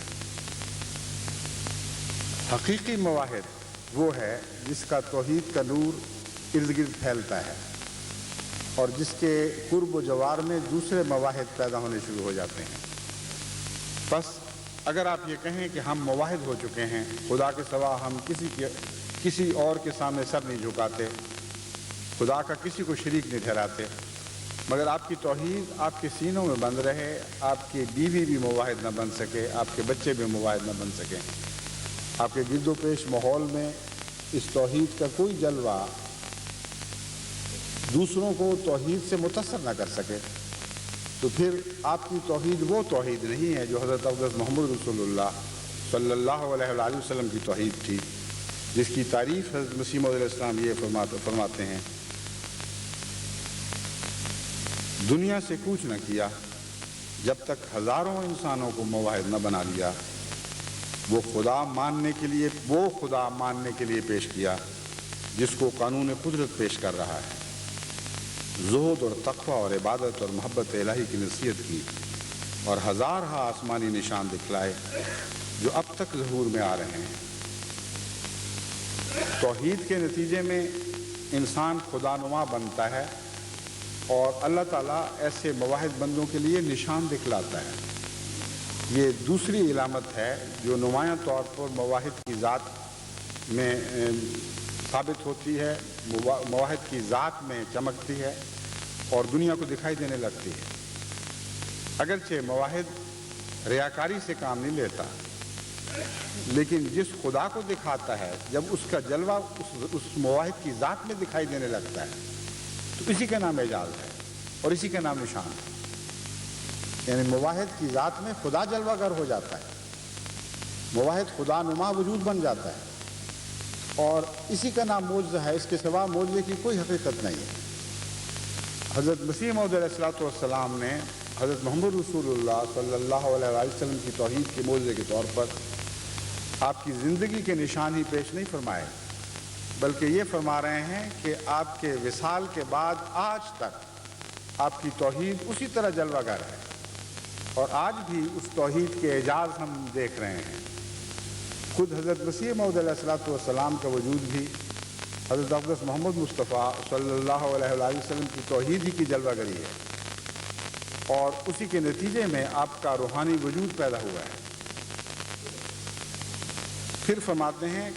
حقیقی مواحد وہ ہے جس کا توحید کا نور ارد گرد پھیلتا ہے اور جس کے قرب و جوار میں دوسرے مواحد پیدا ہونے شروع ہو جاتے ہیں۔ بس اگر آپ یہ کہیں کہ ہم مواحد ہو چکے ہیں، خدا کے سوا ہم کسی اور کے سامنے سر نہیں جھکاتے، خدا کا کسی کو شریک نہیں ٹھہراتے، مگر آپ کی توحید آپ کے سینوں میں بند رہے، آپ کی بیوی بھی مواحد نہ بن سکے، آپ کے بچے بھی مواحد نہ بن سکیں، آپ کے گرد و پیش ماحول میں اس توحید کا کوئی جلوہ دوسروں کو توحید سے متاثر نہ کر سکے، تو پھر آپ کی توحید وہ توحید نہیں ہے جو حضرت اقدس محمد رسول اللہ صلی اللہ علیہ وآلہ وسلم کی توحید تھی، جس کی تعریف حضرت مسیح موعود علیہ السلام یہ فرماتے ہیں، دنیا سے کوچ نہ کیا جب تک ہزاروں انسانوں کو مواحد نہ بنا لیا، وہ خدا ماننے کے لیے پیش کیا جس کو قانون قدرت پیش کر رہا ہے، زہد اور تقوی اور عبادت اور محبت الہی کی نصیحت کی اور ہزارہ آسمانی نشان دکھلائے جو اب تک ظہور میں آ رہے ہیں۔ توحید کے نتیجے میں انسان خدا نما بنتا ہے اور اللہ تعالیٰ ایسے مواحد بندوں کے لیے نشان دکھلاتا ہے۔ یہ دوسری علامت ہے جو نمایاں طور پر مواحد کی ذات میں ثابت ہوتی ہے، مواحد کی ذات میں چمکتی ہے اور دنیا کو دکھائی دینے لگتی ہے۔ اگرچہ مواحد ریاکاری سے کام نہیں لیتا، لیکن جس خدا کو دکھاتا ہے جب اس کا جلوہ اس مواحد کی ذات میں دکھائی دینے لگتا ہے تو اسی کا نام اعجاز ہے اور اسی کا نام نشان ہے۔ یعنی مواحد کی ذات میں خدا جلوہ گر ہو جاتا ہے، مواحد خدا نما وجود بن جاتا ہے اور اسی کا نام معجزہ ہے، اس کے سوا معجزے کی کوئی حقیقت نہیں ہے۔ حضرت مسیح موعود علیہ السلام نے حضرت محمد رسول اللہ صلی اللہ علیہ وسلم کی توحید کے معجزے کے طور پر آپ کی زندگی کے نشان ہی پیش نہیں فرمائے، بلکہ یہ فرما رہے ہیں کہ آپ کے وصال کے بعد آج تک آپ کی توحید اسی طرح جلوہ گر ہے اور آج بھی اس توحید کے اعجاز ہم دیکھ رہے ہیں۔ خود حضرت مسیح موعود علیہ السلام کا وجود بھی حضرت اقدس محمد مصطفیٰ صلی اللہ علیہ وآلہ وسلم کی توحید ہی کی جلوہ گری ہے اور اسی کے نتیجے میں آپ کا روحانی وجود پیدا ہوا ہے۔ پھر فرماتے ہیں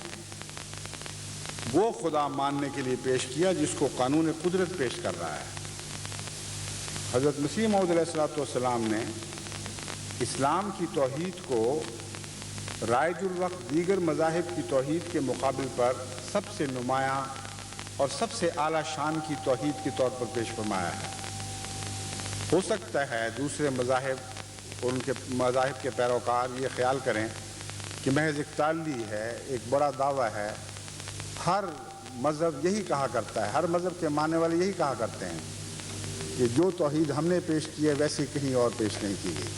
وہ خدا ماننے کے لیے پیش کیا جس کو قانون قدرت پیش کر رہا ہے۔ حضرت مسیح موعود علیہ السلام نے اسلام کی توحید کو رائج الوقت دیگر مذاہب کی توحید کے مقابل پر سب سے نمایاں اور سب سے اعلیٰ شان کی توحید کے طور پر پیش فرمایا ہے۔ ہو سکتا ہے دوسرے مذاہب اور ان کے مذاہب کے پیروکار یہ خیال کریں کہ محض ایک تعلی ہے، ایک بڑا دعویٰ ہے، ہر مذہب یہی کہا کرتا ہے، ہر مذہب کے ماننے والے یہی کہا کرتے ہیں کہ جو توحید ہم نے پیش کی ہے ویسی کہیں اور پیش نہیں کی گئی۔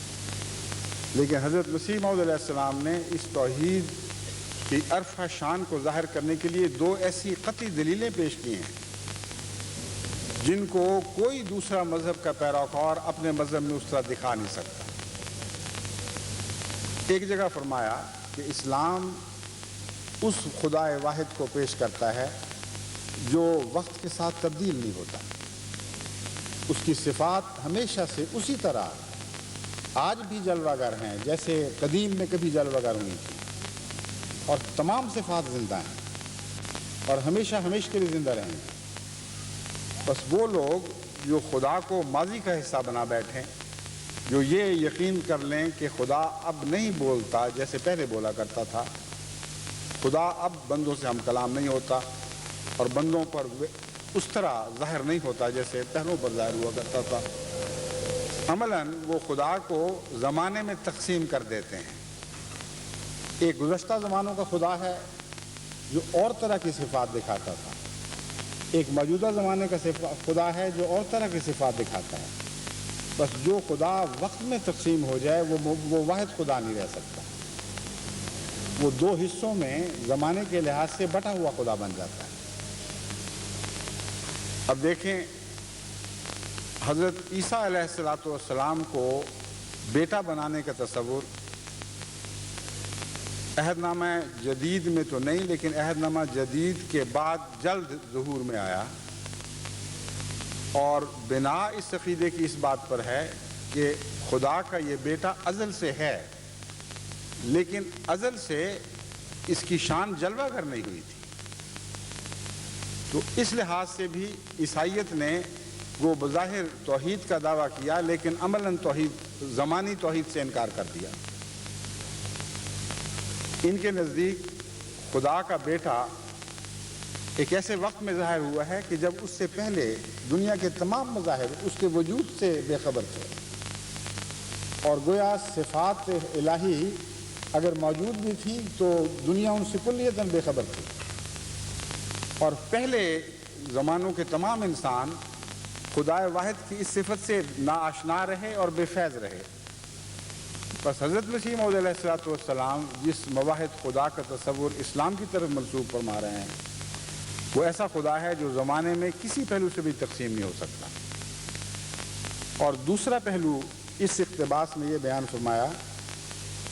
لیکن حضرت مسیح موعود علیہ السلام نے اس توحید کی عرفہ شان کو ظاہر کرنے کے لیے دو ایسی قطعی دلیلیں پیش کی ہیں جن کو کوئی دوسرا مذہب کا پیروکار اپنے مذہب میں اس طرح دکھا نہیں سکتا۔ ایک جگہ فرمایا کہ اسلام اس خدا واحد کو پیش کرتا ہے جو وقت کے ساتھ تبدیل نہیں ہوتا، اس کی صفات ہمیشہ سے اسی طرح آج بھی جلوہ گر ہیں جیسے قدیم میں کبھی جلوہ گر ہوئی تھی، اور تمام صفات زندہ ہیں اور ہمیشہ کے لیے زندہ رہیں گے۔ بس وہ لوگ جو خدا کو ماضی کا حصہ بنا بیٹھیں، جو یہ یقین کر لیں کہ خدا اب نہیں بولتا جیسے پہلے بولا کرتا تھا، خدا اب بندوں سے ہم کلام نہیں ہوتا اور بندوں پر اس طرح ظاہر نہیں ہوتا جیسے پہلوں پر ظاہر ہوا کرتا تھا، عملاً وہ خدا کو زمانے میں تقسیم کر دیتے ہیں۔ ایک گزشتہ زمانوں کا خدا ہے جو اور طرح کی صفات دکھاتا تھا، ایک موجودہ زمانے کا خدا ہے جو اور طرح کی صفات دکھاتا ہے، بس جو خدا وقت میں تقسیم ہو جائے وہ واحد خدا نہیں رہ سکتا، وہ دو حصوں میں زمانے کے لحاظ سے بٹا ہوا خدا بن جاتا ہے۔ اب دیکھیں، حضرت عیسیٰ علیہ السلام کو بیٹا بنانے کا تصور عہد نامہ جدید میں تو نہیں، لیکن عہد نامہ جدید کے بعد جلد ظہور میں آیا، اور بنا اس عقیدے کی اس بات پر ہے کہ خدا کا یہ بیٹا ازل سے ہے، لیکن ازل سے اس کی شان جلوہ گر نہیں ہوئی تھی۔ تو اس لحاظ سے بھی عیسائیت نے وہ بظاہر توحید کا دعویٰ کیا، لیکن عملاً زمانی توحید سے انکار کر دیا۔ ان کے نزدیک خدا کا بیٹا ایک ایسے وقت میں ظاہر ہوا ہے کہ جب اس سے پہلے دنیا کے تمام مظاہر اس کے وجود سے بے خبر تھے، اور گویا صفات الہی اگر موجود بھی تھی تو دنیا ان سے کلیتاً بے خبر تھی، اور پہلے زمانوں کے تمام انسان خدا واحد کی اس صفت سے ناآشنا رہے اور بے فیض رہے۔ بس حضرت مسیح موعود علیہ السلام جس مواحد خدا کا تصور اسلام کی طرف منسوب فرما رہے ہیں، وہ ایسا خدا ہے جو زمانے میں کسی پہلو سے بھی تقسیم نہیں ہو سکتا۔ اور دوسرا پہلو اس اقتباس میں یہ بیان فرمایا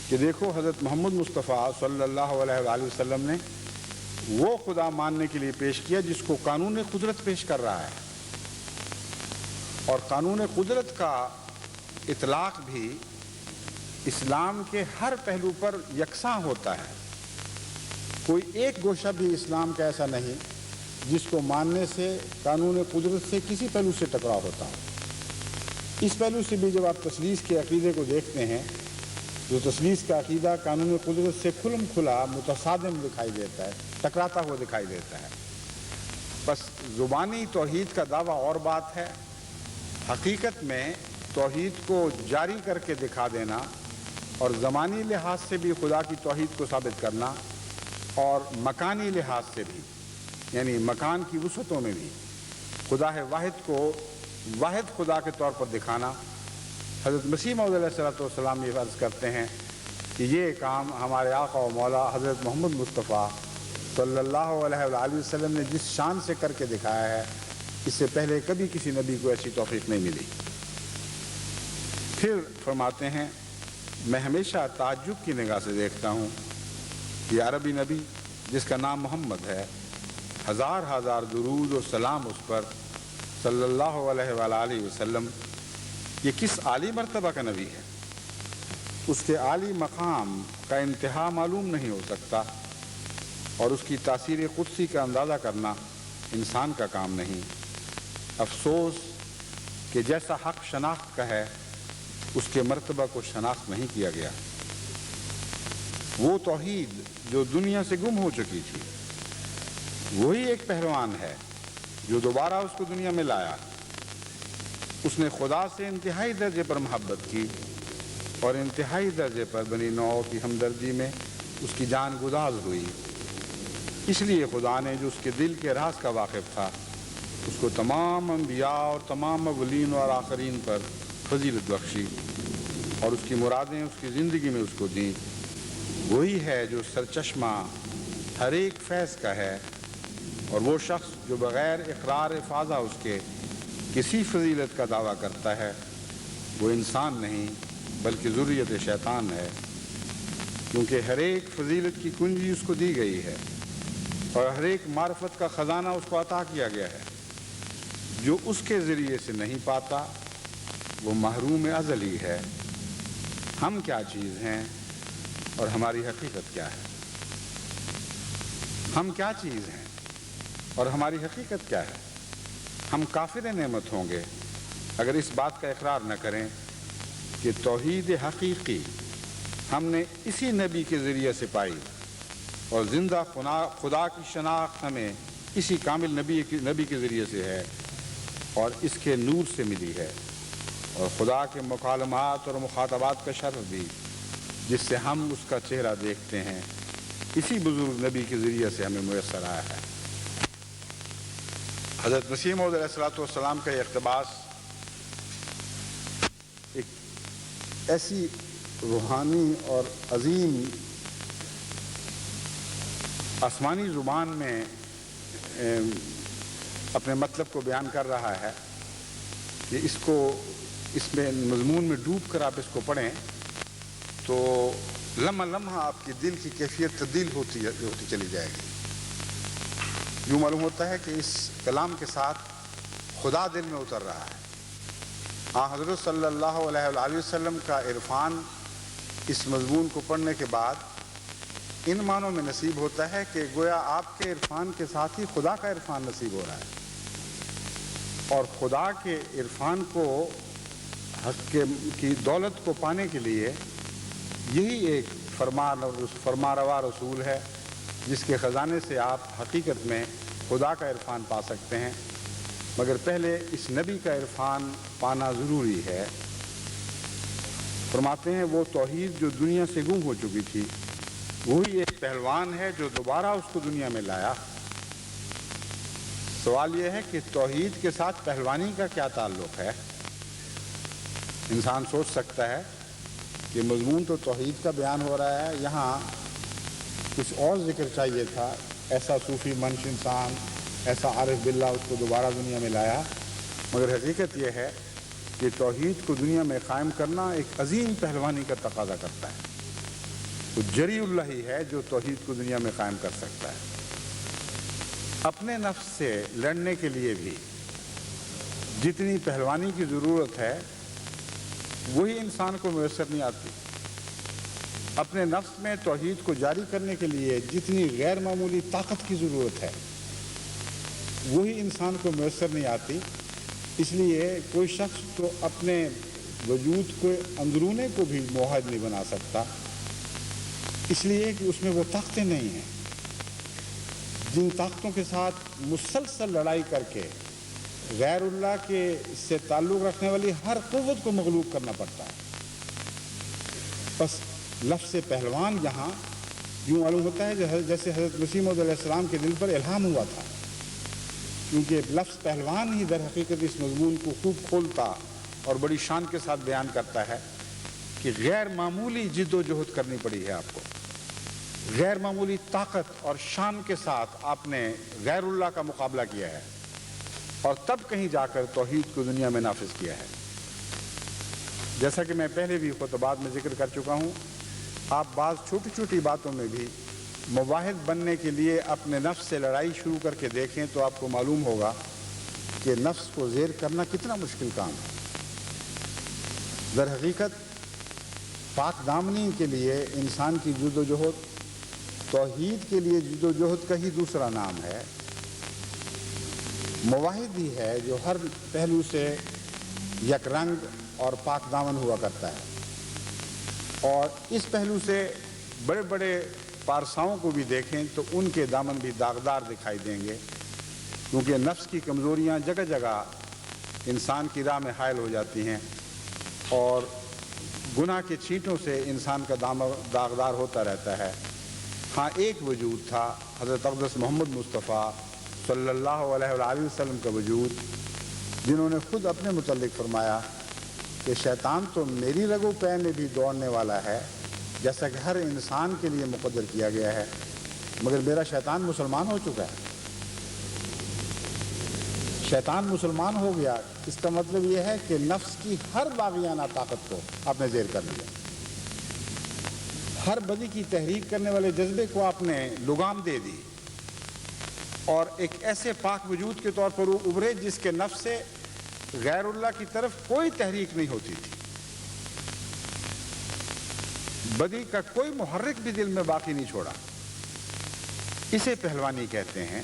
کہ دیکھو، حضرت محمد مصطفیٰ صلی اللہ علیہ وآلہ وسلم نے وہ خدا ماننے کے لیے پیش کیا جس کو قانون قدرت پیش کر رہا ہے، اور قانون قدرت کا اطلاق بھی اسلام کے ہر پہلو پر یکساں ہوتا ہے۔ کوئی ایک گوشہ بھی اسلام کا ایسا نہیں جس کو ماننے سے قانون قدرت سے کسی پہلو سے ٹکراؤ ہوتا ہو۔ اس پہلو سے بھی جب آپ تثلیث کے عقیدے کو دیکھتے ہیں، جو تثلیث کا عقیدہ قانون قدرت سے کھلم کھلا متصادم دکھائی دیتا ہے، ٹکراتا ہوا دکھائی دیتا ہے۔ بس زبانی توحید کا دعویٰ اور بات ہے، حقیقت میں توحید کو جاری کر کے دکھا دینا اور زمانی لحاظ سے بھی خدا کی توحید کو ثابت کرنا، اور مکانی لحاظ سے بھی، یعنی مکان کی وسعتوں میں بھی خدا واحد کو واحد خدا کے طور پر دکھانا۔ حضرت مسیح موعود علیہ السلام یہ عرض کرتے ہیں کہ یہ کام ہمارے آقا و مولا حضرت محمد مصطفیٰ صلی اللہ علیہ وآلہ وسلم نے جس شان سے کر کے دکھایا ہے، اس سے پہلے کبھی کسی نبی کو ایسی توفیق نہیں ملی۔ پھر فرماتے ہیں، میں ہمیشہ تعجب کی نگاہ سے دیکھتا ہوں کہ عربی نبی جس کا نام محمد ہے، ہزار ہزار درود و سلام اس پر صلی اللہ علیہ وآلہ وسلم، یہ کس عالی مرتبہ کا نبی ہے۔ اس کے عالی مقام کا انتہا معلوم نہیں ہو سکتا، اور اس کی تاثیر قدسی کا اندازہ کرنا انسان کا کام نہیں۔ افسوس کہ جیسا حق شناخت کا ہے، اس کے مرتبہ کو شناخت نہیں کیا گیا۔ وہ توحید جو دنیا سے گم ہو چکی تھی، وہی ایک پہلوان ہے جو دوبارہ اس کو دنیا میں لایا۔ اس نے خدا سے انتہائی درجے پر محبت کی، اور انتہائی درجے پر بنی نوع کی ہمدردی میں اس کی جان گداز ہوئی۔ اس لیے خدا نے جو اس کے دل کے راز کا واقف تھا، اس کو تمام انبیاء اور تمام اولین اور آخرین پر فضیلت بخشی، اور اس کی مرادیں اس کی زندگی میں اس کو دیں۔ وہی ہے جو سرچشمہ ہر ایک فیض کا ہے، اور وہ شخص جو بغیر اقرار فاضہ اس کے کسی فضیلت کا دعویٰ کرتا ہے، وہ انسان نہیں بلکہ ذریت شیطان ہے، کیونکہ ہر ایک فضیلت کی کنجی اس کو دی گئی ہے، اور ہر ایک معرفت کا خزانہ اس کو عطا کیا گیا ہے۔ جو اس کے ذریعے سے نہیں پاتا، وہ محروم ازلی ہے۔ ہم کیا چیز ہیں اور ہماری حقیقت کیا ہے؟ ہم کیا چیز ہیں اور ہماری حقیقت کیا ہے؟ ہم کافر نعمت ہوں گے اگر اس بات کا اقرار نہ کریں کہ توحید حقیقی ہم نے اسی نبی کے ذریعے سے پائی، اور زندہ خدا کی شناخت ہمیں اسی کامل نبی کے ذریعے سے ہے، اور اس کے نور سے ملی ہے، اور خدا کے مکالمات اور مخاطبات کا شرف بھی جس سے ہم اس کا چہرہ دیکھتے ہیں، اسی بزرگ نبی کے ذریعے سے ہمیں میسر آیا ہے۔ حضرت مسیح موعود علیہ الصلوۃ والسلام کا یہ اقتباس ایک ایسی روحانی اور عظیم آسمانی زبان میں اپنے مطلب کو بیان کر رہا ہے کہ اس میں مضمون میں ڈوب کر آپ اس کو پڑھیں تو لمحہ لمحہ آپ کی دل کی کیفیت تبدیل ہوتی چلی جائے گی. یوں معلوم ہوتا ہے کہ اس کلام کے ساتھ خدا دل میں اتر رہا ہے. حضرت صلی اللہ علیہ وآلہ وسلم کا عرفان اس مضمون کو پڑھنے کے بعد ان معنوں میں نصیب ہوتا ہے کہ گویا آپ کے عرفان کے ساتھ ہی خدا کا عرفان نصیب ہو رہا ہے، اور خدا کے عرفان کو حق کی دولت کو پانے کے لیے یہی ایک فرما روا رسول ہے جس کے خزانے سے آپ حقیقت میں خدا کا عرفان پا سکتے ہیں. مگر پہلے اس نبی کا عرفان پانا ضروری ہے. فرماتے ہیں وہ توحید جو دنیا سے گم ہو چکی تھی وہی ایک پہلوان ہے جو دوبارہ اس کو دنیا میں لایا. سوال یہ ہے کہ توحید کے ساتھ پہلوانی کا کیا تعلق ہے؟ انسان سوچ سکتا ہے کہ مضمون تو توحید کا بیان ہو رہا ہے، یہاں کچھ اور ذکر چاہیے تھا، ایسا صوفی منش انسان، ایسا عارف باللہ اس کو دوبارہ دنیا میں لایا. مگر حقیقت یہ ہے کہ توحید کو دنیا میں قائم کرنا ایک عظیم پہلوانی کا تقاضا کرتا ہے. تو جری اللہ ہی ہے جو توحید کو دنیا میں قائم کر سکتا ہے. اپنے نفس سے لڑنے کے لیے بھی جتنی پہلوانی کی ضرورت ہے وہی انسان کو میسر نہیں آتی. اپنے نفس میں توحید کو جاری کرنے کے لیے جتنی غیر معمولی طاقت کی ضرورت ہے وہی انسان کو میسر نہیں آتی. اس لیے کوئی شخص تو اپنے وجود کو اندرونے کو بھی موحد نہیں بنا سکتا، اس لیے کہ اس میں وہ طاقتیں نہیں ہیں جن طاقتوں کے ساتھ مسلسل لڑائی کر کے غیر اللہ کے سے تعلق رکھنے والی ہر قوت کو مغلوب کرنا پڑتا ہے. بس لفظ پہلوان یہاں یوں معلوم ہوتا ہے جیسے حضرت مسیح موعود علیہ السلام کے دل پر الہام ہوا تھا، کیونکہ لفظ پہلوان ہی در حقیقت اس مضمون کو خوب کھولتا اور بڑی شان کے ساتھ بیان کرتا ہے کہ غیر معمولی جد و جہد کرنی پڑی ہے آپ کو، غیر معمولی طاقت اور شان کے ساتھ آپ نے غیر اللہ کا مقابلہ کیا ہے اور تب کہیں جا کر توحید کو دنیا میں نافذ کیا ہے. جیسا کہ میں پہلے بھی خطبات میں ذکر کر چکا ہوں، آپ بعض چھوٹی چھوٹی باتوں میں بھی مواحد بننے کے لیے اپنے نفس سے لڑائی شروع کر کے دیکھیں تو آپ کو معلوم ہوگا کہ نفس کو زیر کرنا کتنا مشکل کام ہے. در حقیقت پاک دامنی کے لیے انسان کی جد و جہد توحید کے لیے جد و جہد کا ہی دوسرا نام ہے. مواحد ہی ہے جو ہر پہلو سے یک رنگ اور پاک دامن ہوا کرتا ہے، اور اس پہلو سے بڑے بڑے پارساؤں کو بھی دیکھیں تو ان کے دامن بھی داغدار دکھائی دیں گے، کیونکہ نفس کی کمزوریاں جگہ جگہ انسان کی راہ میں حائل ہو جاتی ہیں اور گناہ کے چھینٹوں سے انسان کا داغدار ہوتا رہتا ہے. ہاں ایک وجود تھا حضرت اقدس محمد مصطفیٰ صلی اللہ علیہ وآلہ وسلم کا وجود، جنہوں نے خود اپنے متعلق فرمایا کہ شیطان تو میری رگ و پے میں بھی دوڑنے والا ہے جیسا کہ ہر انسان کے لیے مقدر کیا گیا ہے، مگر میرا شیطان مسلمان ہو چکا ہے. شیطان مسلمان ہو گیا، اس کا مطلب یہ ہے کہ نفس کی ہر باغیانہ طاقت کو آپ نے زیر کر لیا، ہر بدی کی تحریک کرنے والے جذبے کو آپ نے لگام دے دی اور ایک ایسے پاک وجود کے طور پر ابھرے جس کے نفس سے غیر اللہ کی طرف کوئی تحریک نہیں ہوتی تھی. بدی کا کوئی محرک بھی دل میں باقی نہیں چھوڑا. اسے پہلوانی کہتے ہیں،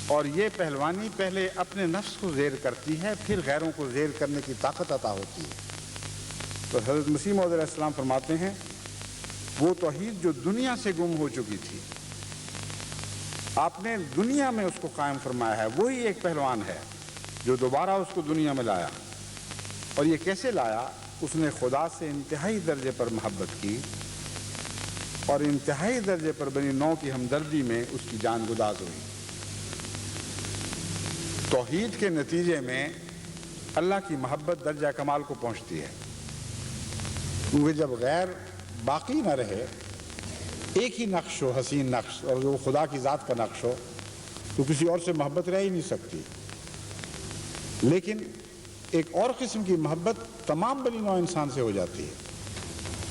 اور یہ پہلوانی پہلے اپنے نفس کو زیر کرتی ہے، پھر غیروں کو زیر کرنے کی طاقت عطا ہوتی ہے. تو حضرت مسیح موعود علیہ السلام فرماتے ہیں وہ توحید جو دنیا سے گم ہو چکی تھی آپ نے دنیا میں اس کو قائم فرمایا ہے. وہی ایک پہلوان ہے جو دوبارہ اس کو دنیا میں لایا. اور یہ کیسے لایا؟ اس نے خدا سے انتہائی درجے پر محبت کی اور انتہائی درجے پر بنی نوع کی ہمدردی میں اس کی جان گداز ہوئی. توحید کے نتیجے میں اللہ کی محبت درجہ کمال کو پہنچتی ہے، کیونکہ جب غیر باقی نہ رہے، ایک ہی نقش ہو، حسین نقش، اور جو خدا کی ذات کا نقش ہو، تو کسی اور سے محبت رہ ہی نہیں سکتی۔ لیکن ایک اور قسم کی محبت تمام بنی نوع انسان سے ہو جاتی ہے،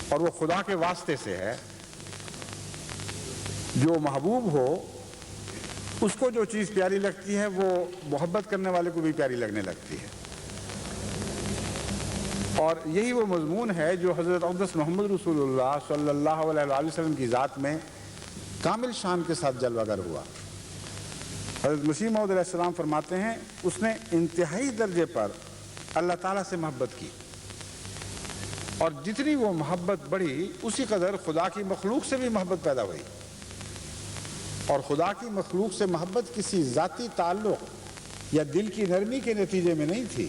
اور وہ خدا کے واسطے سے ہے۔ جو محبوب ہو اس کو جو چیز پیاری لگتی ہے وہ محبت کرنے والے کو بھی پیاری لگنے لگتی ہے، اور یہی وہ مضمون ہے جو حضرت اقدس محمد رسول اللہ صلی اللہ علیہ وآلہ وسلم کی ذات میں کامل شان کے ساتھ جلوہ گر ہوا۔ حضرت مسیح موعود علیہ السلام فرماتے ہیں اس نے انتہائی درجے پر اللہ تعالیٰ سے محبت کی، اور جتنی وہ محبت بڑھی اسی قدر خدا کی مخلوق سے بھی محبت پیدا ہوئی، اور خدا کی مخلوق سے محبت کسی ذاتی تعلق یا دل کی نرمی کے نتیجے میں نہیں تھی،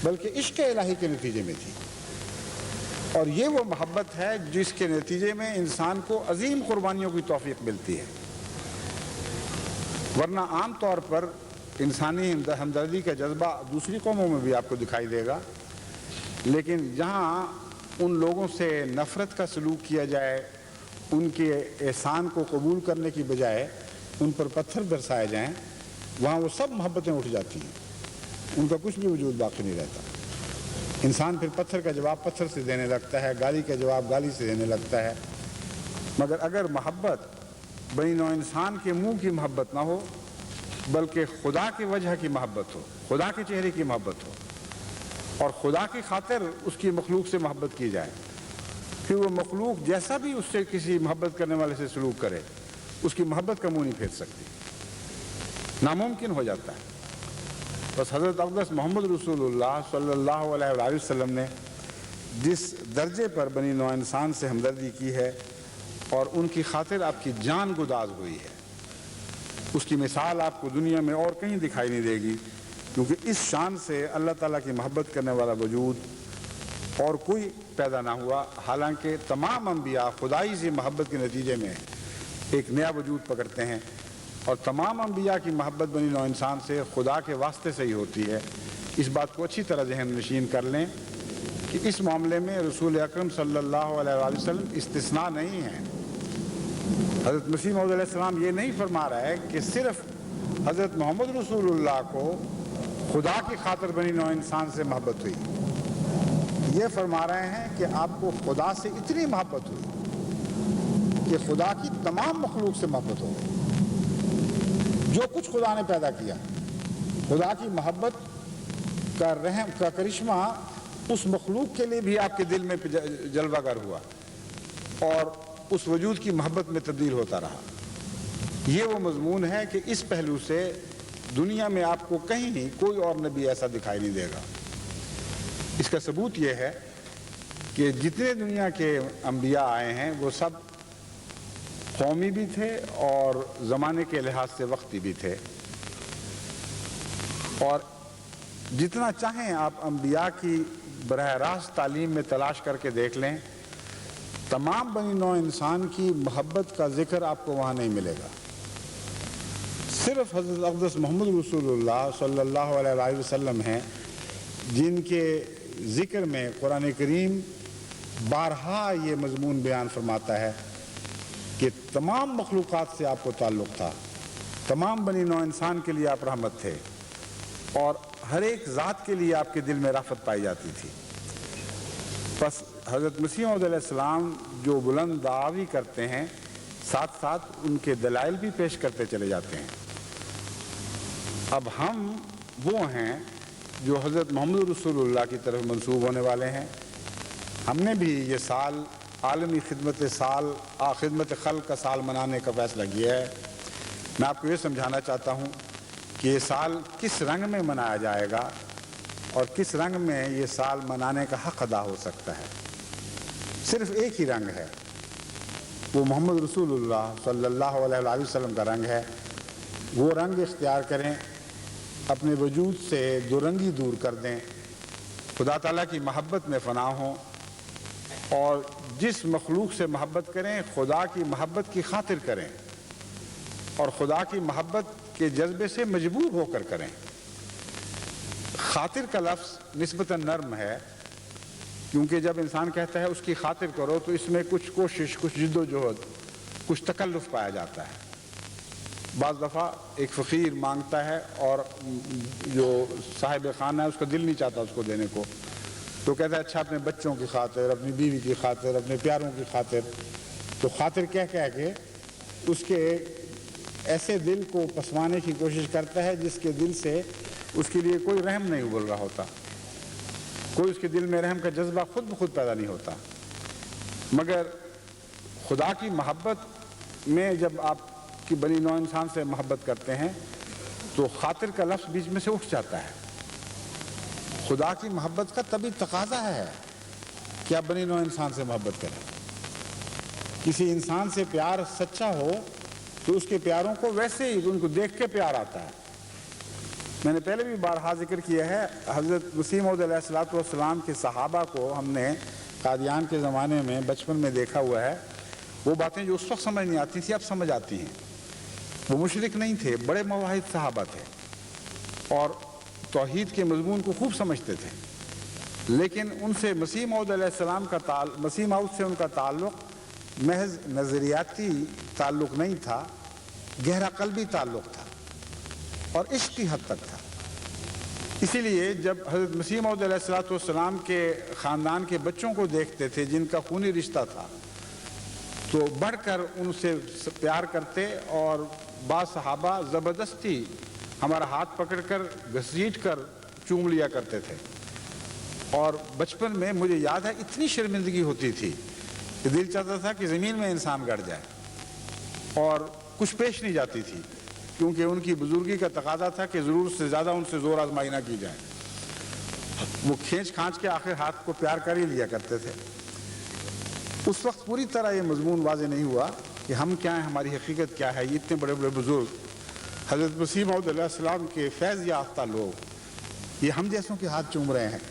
بلکہ عشق الہی کے نتیجے میں تھی، اور یہ وہ محبت ہے جس کے نتیجے میں انسان کو عظیم قربانیوں کی توفیق ملتی ہے۔ ورنہ عام طور پر انسانی ہمدردی کا جذبہ دوسری قوموں میں بھی آپ کو دکھائی دے گا، لیکن جہاں ان لوگوں سے نفرت کا سلوک کیا جائے، ان کے احسان کو قبول کرنے کی بجائے ان پر پتھر برسائے جائیں، وہاں وہ سب محبتیں اٹھ جاتی ہیں، ان کا کچھ بھی وجود باقی نہیں رہتا۔ انسان پھر پتھر کا جواب پتھر سے دینے لگتا ہے، گالی کا جواب گالی سے دینے لگتا ہے۔ مگر اگر محبت بنی نوع انسان کے منہ کی محبت نہ ہو، بلکہ خدا کی وجہ کی محبت ہو، خدا کے چہرے کی محبت ہو، اور خدا کی خاطر اس کی مخلوق سے محبت کی جائے، پھر وہ مخلوق جیسا بھی اس سے کسی محبت کرنے والے سے سلوک کرے، اس کی محبت کا منہ نہیں پھیر سکتی، ناممکن ہو جاتا ہے۔ بس حضرت اقدس محمد رسول اللہ صلی اللہ علیہ وآلہ وسلم نے جس درجے پر بنی نوع انسان سے ہمدردی کی ہے اور ان کی خاطر آپ کی جان گداز ہوئی ہے، اس کی مثال آپ کو دنیا میں اور کہیں دکھائی نہیں دے گی، کیونکہ اس شان سے اللہ تعالیٰ کی محبت کرنے والا وجود اور کوئی پیدا نہ ہوا۔ حالانکہ تمام انبیاء خدائی سے محبت کے نتیجے میں ایک نیا وجود پکڑتے ہیں، اور تمام انبیاء کی محبت بنی نوع انسان سے خدا کے واسطے سے ہی ہوتی ہے۔ اس بات کو اچھی طرح ذہن نشین کر لیں کہ اس معاملے میں رسول اکرم صلی اللہ علیہ وآلہ وسلم استثناء نہیں ہیں۔ حضرت مسیح موعود علیہ السلام یہ نہیں فرما رہا ہے کہ صرف حضرت محمد رسول اللہ کو خدا کی خاطر بنی نوع انسان سے محبت ہوئی، یہ فرما رہے ہیں کہ آپ کو خدا سے اتنی محبت ہوئی کہ خدا کی تمام مخلوق سے محبت ہو گئی۔ جو کچھ خدا نے پیدا کیا، خدا کی محبت کا رحم کا کرشمہ اس مخلوق کے لیے بھی آپ کے دل میں جلوہ گر ہوا اور اس وجود کی محبت میں تبدیل ہوتا رہا۔ یہ وہ مضمون ہے کہ اس پہلو سے دنیا میں آپ کو کہیں کوئی اور نبی ایسا دکھائی نہیں دے گا۔ اس کا ثبوت یہ ہے کہ جتنے دنیا کے انبیاء آئے ہیں وہ سب قومی بھی تھے اور زمانے کے لحاظ سے وقتی بھی تھے، اور جتنا چاہیں آپ انبیاء کی براہ راست تعلیم میں تلاش کر کے دیکھ لیں، تمام بنی نوع انسان کی محبت کا ذکر آپ کو وہاں نہیں ملے گا۔ صرف حضرت اقدس محمد رسول اللہ صلی اللہ علیہ وآلہ وسلم ہیں جن کے ذکر میں قرآن کریم بارہا یہ مضمون بیان فرماتا ہے کہ تمام مخلوقات سے آپ کو تعلق تھا، تمام بنی نوع انسان کے لیے آپ رحمت تھے، اور ہر ایک ذات کے لیے آپ کے دل میں رافت پائی جاتی تھی۔ بس حضرت مسیح موعود علیہ السلام جو بلند دعوی کرتے ہیں، ساتھ ساتھ ان کے دلائل بھی پیش کرتے چلے جاتے ہیں۔ اب ہم وہ ہیں جو حضرت محمد رسول اللہ کی طرف منسوب ہونے والے ہیں۔ ہم نے بھی یہ سال عالمی خدمت خلق کا سال منانے کا فیصلہ کیا ہے۔ میں آپ کو یہ سمجھانا چاہتا ہوں کہ یہ سال کس رنگ میں منایا جائے گا اور کس رنگ میں یہ سال منانے کا حق ادا ہو سکتا ہے۔ صرف ایک ہی رنگ ہے، وہ محمد رسول اللہ صلی اللہ علیہ وآلہ وسلم کا رنگ ہے۔ وہ رنگ اختیار کریں، اپنے وجود سے دو رنگی دور کر دیں، خدا تعالیٰ کی محبت میں فنا ہوں، اور جس مخلوق سے محبت کریں خدا کی محبت کی خاطر کریں، اور خدا کی محبت کے جذبے سے مجبور ہو کر کریں۔ خاطر کا لفظ نسبتاً نرم ہے، کیونکہ جب انسان کہتا ہے اس کی خاطر کرو تو اس میں کچھ کوشش، کچھ جد و جہد، کچھ تکلف پایا جاتا ہے۔ بعض دفعہ ایک فقیر مانگتا ہے اور جو صاحب خانہ ہے اس کا دل نہیں چاہتا اس کو دینے کو، تو کہتا ہے اچھا اپنے بچوں کی خاطر، اپنی بیوی کی خاطر، اپنے پیاروں کی خاطر، تو خاطر کہہ کے اس کے ایسے دل کو پسوانے کی کوشش کرتا ہے جس کے دل سے اس کے لیے کوئی رحم نہیں ابل رہا ہوتا، کوئی اس کے دل میں رحم کا جذبہ خود بخود پیدا نہیں ہوتا۔ مگر خدا کی محبت میں جب آپ کی بنی نوع انسان سے محبت کرتے ہیں تو خاطر کا لفظ بیچ میں سے اٹھ جاتا ہے۔ خدا کی محبت کا طبی تقاضا ہے کہ آپ بنی نوع انسان سے محبت کریں۔ کسی انسان سے پیار سچا ہو تو اس کے پیاروں کو ویسے ہی ان کو دیکھ کے پیار آتا ہے۔ میں نے پہلے بھی بارہا ذکر کیا ہے، حضرت مسیح موعود علیہ السلام کے صحابہ کو ہم نے قادیان کے زمانے میں بچپن میں دیکھا ہوا ہے۔ وہ باتیں جو اس وقت سمجھ نہیں آتی تھی اب سمجھ آتی ہیں۔ وہ مشرک نہیں تھے، بڑے موحد صحابہ تھے اور توحید کے مضمون کو خوب سمجھتے تھے، لیکن ان سے مسیح موعود علیہ السلام کا مسیح موعود سے ان کا تعلق محض نظریاتی تعلق نہیں تھا، گہرا قلبی تعلق تھا اور عشق کی حد تک تھا۔ اسی لیے جب حضرت مسیح موعود علیہ السلام کے خاندان کے بچوں کو دیکھتے تھے جن کا خونی رشتہ تھا تو بڑھ کر ان سے پیار کرتے، اور بعض صحابہ زبردستی ہمارا ہاتھ پکڑ کر گھسیٹ کر چوم لیا کرتے تھے۔ اور بچپن میں مجھے یاد ہے اتنی شرمندگی ہوتی تھی کہ دل چاہتا تھا کہ زمین میں انسان گڑ جائے، اور کچھ پیش نہیں جاتی تھی کیونکہ ان کی بزرگی کا تقاضا تھا کہ ضرورت سے زیادہ ان سے زور آزمائی نہ کی جائے۔ وہ کھینچ کھانچ کے آخر ہاتھ کو پیار کر ہی لیا کرتے تھے۔ اس وقت پوری طرح یہ مضمون واضح نہیں ہوا کہ ہم کیا ہیں، ہماری حقیقت کیا ہے۔ یہ اتنے بڑے بڑے بزرگ حضرت مسیح موعود علیہ السلام کے فیض یافتہ لوگ یہ ہم جیسوں کے ہاتھ چوم رہے ہیں۔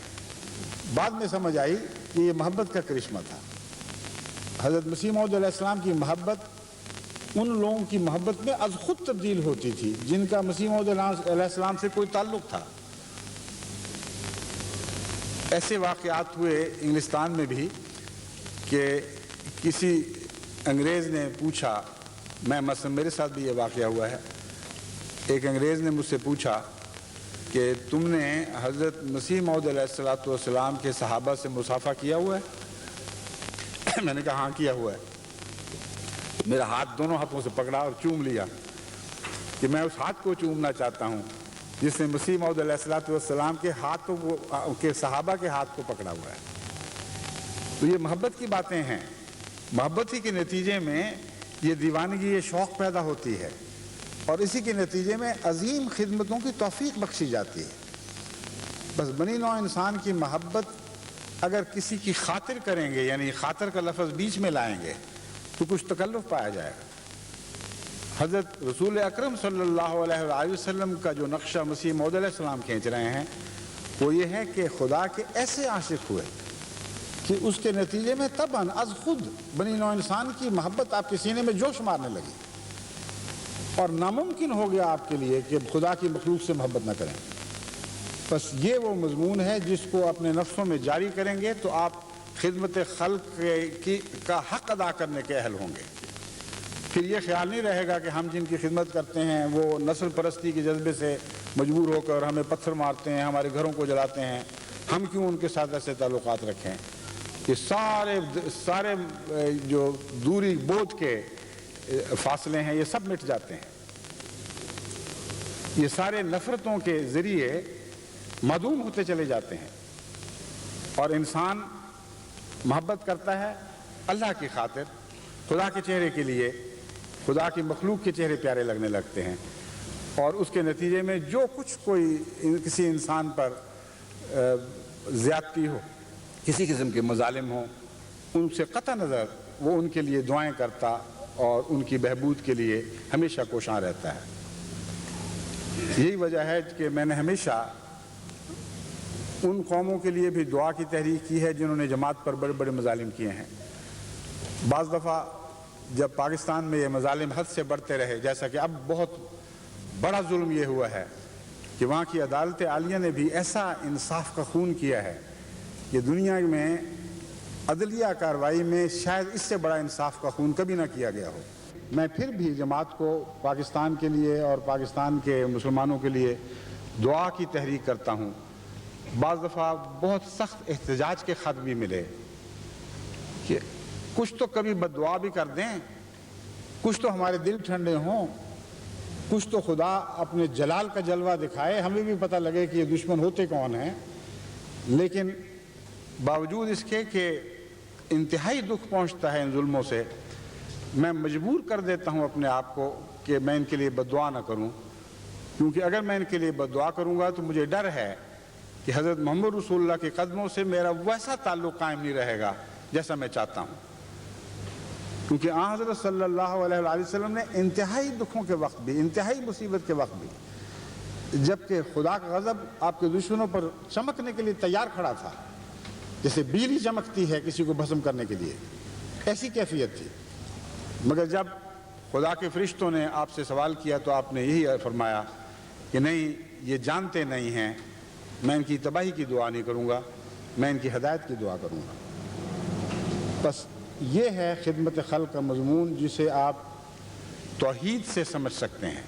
بعد میں سمجھ آئی کہ یہ محبت کا کرشمہ تھا۔ حضرت مسیح موعود علیہ السلام کی محبت ان لوگوں کی محبت میں از خود تبدیل ہوتی تھی جن کا مسیح موعود علیہ السلام سے کوئی تعلق تھا۔ ایسے واقعات ہوئے انگلستان میں بھی کہ کسی انگریز نے پوچھا، میں مثلا میرے ساتھ بھی یہ واقعہ ہوا ہے، ایک انگریز نے مجھ سے پوچھا کہ تم نے حضرت مسیح موعود علیہ السلام کے صحابہ سے مصافحہ کیا ہوا ہے؟ میں نے کہا ہاں کیا ہوا ہے۔ میرا ہاتھ دونوں ہاتھوں سے پکڑا اور چوم لیا کہ میں اس ہاتھ کو چومنا چاہتا ہوں جس نے مسیح موعود علیہ السلام کے ہاتھوں کے صحابہ کے ہاتھ کو پکڑا ہوا ہے۔ تو یہ محبت کی باتیں ہیں۔ محبت ہی کے نتیجے میں یہ دیوانگی، یہ شوق پیدا ہوتی ہے، اور اسی کے نتیجے میں عظیم خدمتوں کی توفیق بخشی جاتی ہے۔ بس بنی نوع انسان کی محبت اگر کسی کی خاطر کریں گے، یعنی خاطر کا لفظ بیچ میں لائیں گے تو کچھ تکلف پایا جائے گا۔ حضرت رسول اکرم صلی اللہ علیہ وآلہ وسلم کا جو نقشہ مسیح موعود علیہ السلام کھینچ رہے ہیں وہ یہ ہے کہ خدا کے ایسے عاشق ہوئے کہ اس کے نتیجے میں طبعاً از خود بنی نوع انسان کی محبت آپ کے سینے میں جوش مارنے لگی، اور ناممکن ہو گیا آپ کے لیے کہ خدا کی مخلوق سے محبت نہ کریں۔ بس یہ وہ مضمون ہے جس کو اپنے نفسوں میں جاری کریں گے تو آپ خدمت خلق کا حق ادا کرنے کے اہل ہوں گے۔ پھر یہ خیال نہیں رہے گا کہ ہم جن کی خدمت کرتے ہیں وہ نسل پرستی کے جذبے سے مجبور ہو کر ہمیں پتھر مارتے ہیں، ہمارے گھروں کو جلاتے ہیں، ہم کیوں ان کے ساتھ ایسے تعلقات رکھیں۔ یہ سارے جو دوری بودھ کے فاصلے ہیں یہ سب مٹ جاتے ہیں۔ یہ سارے نفرتوں کے ذریعے معدوم ہوتے چلے جاتے ہیں، اور انسان محبت کرتا ہے اللہ کی خاطر، خدا کے چہرے کے لیے، خدا کی مخلوق کے چہرے پیارے لگنے لگتے ہیں، اور اس کے نتیجے میں جو کچھ کوئی کسی انسان پر زیادتی ہو، کسی قسم کے مظالم ہوں، ان سے قطع نظر وہ ان کے لیے دعائیں کرتا اور ان کی بہبود کے لیے ہمیشہ کوشاں رہتا ہے۔ یہی وجہ ہے کہ میں نے ہمیشہ ان قوموں کے لیے بھی دعا کی تحریک کی ہے جنہوں نے جماعت پر بڑے بڑے مظالم کیے ہیں۔ بعض دفعہ جب پاکستان میں یہ مظالم حد سے بڑھتے رہے، جیسا کہ اب بہت بڑا ظلم یہ ہوا ہے کہ وہاں کی عدالت عالیہ نے بھی ایسا انصاف کا خون کیا ہے کہ دنیا میں عدلیہ کارروائی میں شاید اس سے بڑا انصاف کا خون کبھی نہ کیا گیا ہو۔ میں پھر بھی جماعت کو پاکستان کے لیے اور پاکستان کے مسلمانوں کے لیے دعا کی تحریک کرتا ہوں۔ بعض دفعہ بہت سخت احتجاج کے خط بھی ملے کہ کچھ تو کبھی بد دعا بھی کر دیں، کچھ تو ہمارے دل ٹھنڈے ہوں، کچھ تو خدا اپنے جلال کا جلوہ دکھائے، ہمیں بھی پتہ لگے کہ یہ دشمن ہوتے کون ہیں۔ لیکن باوجود اس کے کہ انتہائی دکھ پہنچتا ہے ان ظلموں سے، میں مجبور کر دیتا ہوں اپنے آپ کو کہ میں ان کے لیے بد دعا نہ کروں، کیونکہ اگر میں ان کے لیے بد دعا کروں گا تو مجھے ڈر ہے کہ حضرت محمد رسول اللہ کے قدموں سے میرا ویسا تعلق قائم نہیں رہے گا جیسا میں چاہتا ہوں، کیونکہ آن حضرت صلی اللہ علیہ وآلہ وسلم نے انتہائی دکھوں کے وقت بھی، انتہائی مصیبت کے وقت بھی، جبکہ خدا کا غضب آپ کے دشمنوں پر چمکنے کے لیے تیار کھڑا تھا، جیسے بجلی چمکتی ہے کسی کو بھسم کرنے کے لیے، ایسی کیفیت تھی، مگر جب خدا کے فرشتوں نے آپ سے سوال کیا تو آپ نے یہی فرمایا کہ نہیں، یہ جانتے نہیں ہیں، میں ان کی تباہی کی دعا نہیں کروں گا، میں ان کی ہدایت کی دعا کروں گا۔ بس یہ ہے خدمت خلق کا مضمون جسے آپ توحید سے سمجھ سکتے ہیں۔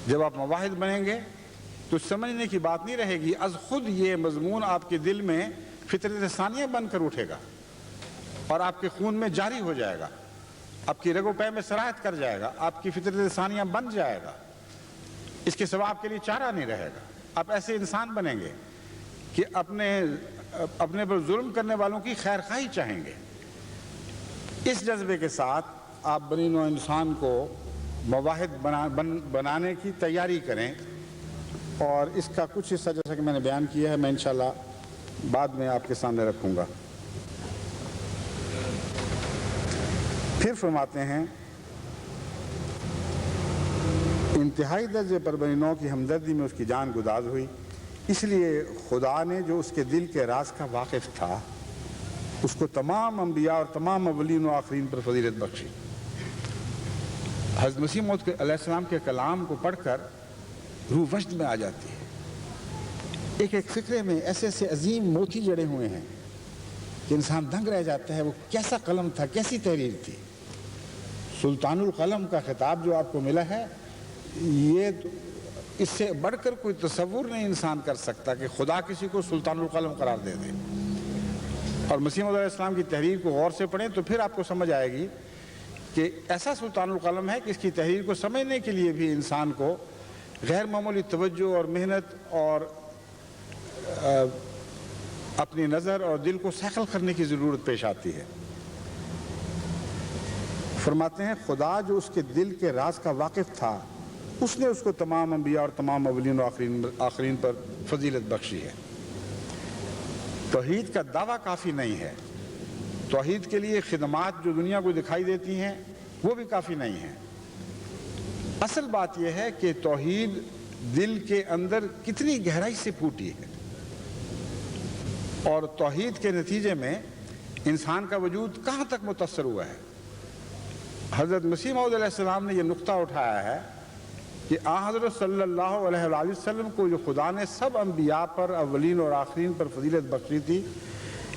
جب آپ موحد بنیں گے تو سمجھنے کی بات نہیں رہے گی، از خود یہ مضمون آپ کے دل میں فطرت ثانیہ بن کر اٹھے گا اور آپ کے خون میں جاری ہو جائے گا، آپ کی رگ و پے میں سرایت کر جائے گا، آپ کی فطرت ثانیہ بن جائے گا، اس کے سوا آپ کے لیے چارہ نہیں رہے گا۔ آپ ایسے انسان بنیں گے کہ اپنے پر ظلم کرنے والوں کی خیر خواہی چاہیں گے۔ اس جذبے کے ساتھ آپ بنی نوع انسان کو موحد بنانے کی تیاری کریں، اور اس کا کچھ حصہ جیسا کہ میں نے بیان کیا ہے میں انشاءاللہ بعد میں آپ کے سامنے رکھوں گا۔ پھر فرماتے ہیں انتہائی درجے پر بنی نوع کی ہمدردی میں اس کی جان گداز ہوئی، اس لیے خدا نے جو اس کے دل کے راز کا واقف تھا اس کو تمام انبیاء اور تمام اولین و آخرین پر فضیلت بخشی۔ حضرت مسیح موعود علیہ السلام کے کلام کو پڑھ کر روح وجد میں آ جاتی ہے، ایک ایک فکرے میں ایسے ایسے عظیم موتی جڑے ہوئے ہیں کہ انسان دنگ رہ جاتا ہے، وہ کیسا قلم تھا، کیسی تحریر تھی۔ سلطان القلم کا خطاب جو آپ کو ملا ہے، یہ اس سے بڑھ کر کوئی تصور نہیں انسان کر سکتا کہ خدا کسی کو سلطان القلم قرار دے دے۔ اور مسیح موعود علیہ السلام کی تحریر کو غور سے پڑھیں تو پھر آپ کو سمجھ آئے گی کہ ایسا سلطان القلم ہے کہ اس کی تحریر کو سمجھنے کے لیے بھی انسان کو غیر معمولی توجہ اور محنت اور اپنی نظر اور دل کو سیکل کرنے کی ضرورت پیش آتی ہے۔ فرماتے ہیں خدا جو اس کے دل کے راز کا واقف تھا اس نے اس کو تمام انبیاء اور تمام اولین و آخرین پر فضیلت بخشی ہے۔ توحید کا دعویٰ کافی نہیں ہے، توحید کے لیے خدمات جو دنیا کو دکھائی دیتی ہیں وہ بھی کافی نہیں ہیں۔ اصل بات یہ ہے کہ توحید دل کے اندر کتنی گہرائی سے پھوٹی ہے، اور توحید کے نتیجے میں انسان کا وجود کہاں تک متاثر ہوا ہے۔ حضرت مسیح موعود علیہ السلام نے یہ نقطہ اٹھایا ہے کہ حضرت صلی اللہ علیہ وآلہ وسلم کو جو خدا نے سب انبیاء پر اولین اور آخرین پر فضیلت بخشی تھی،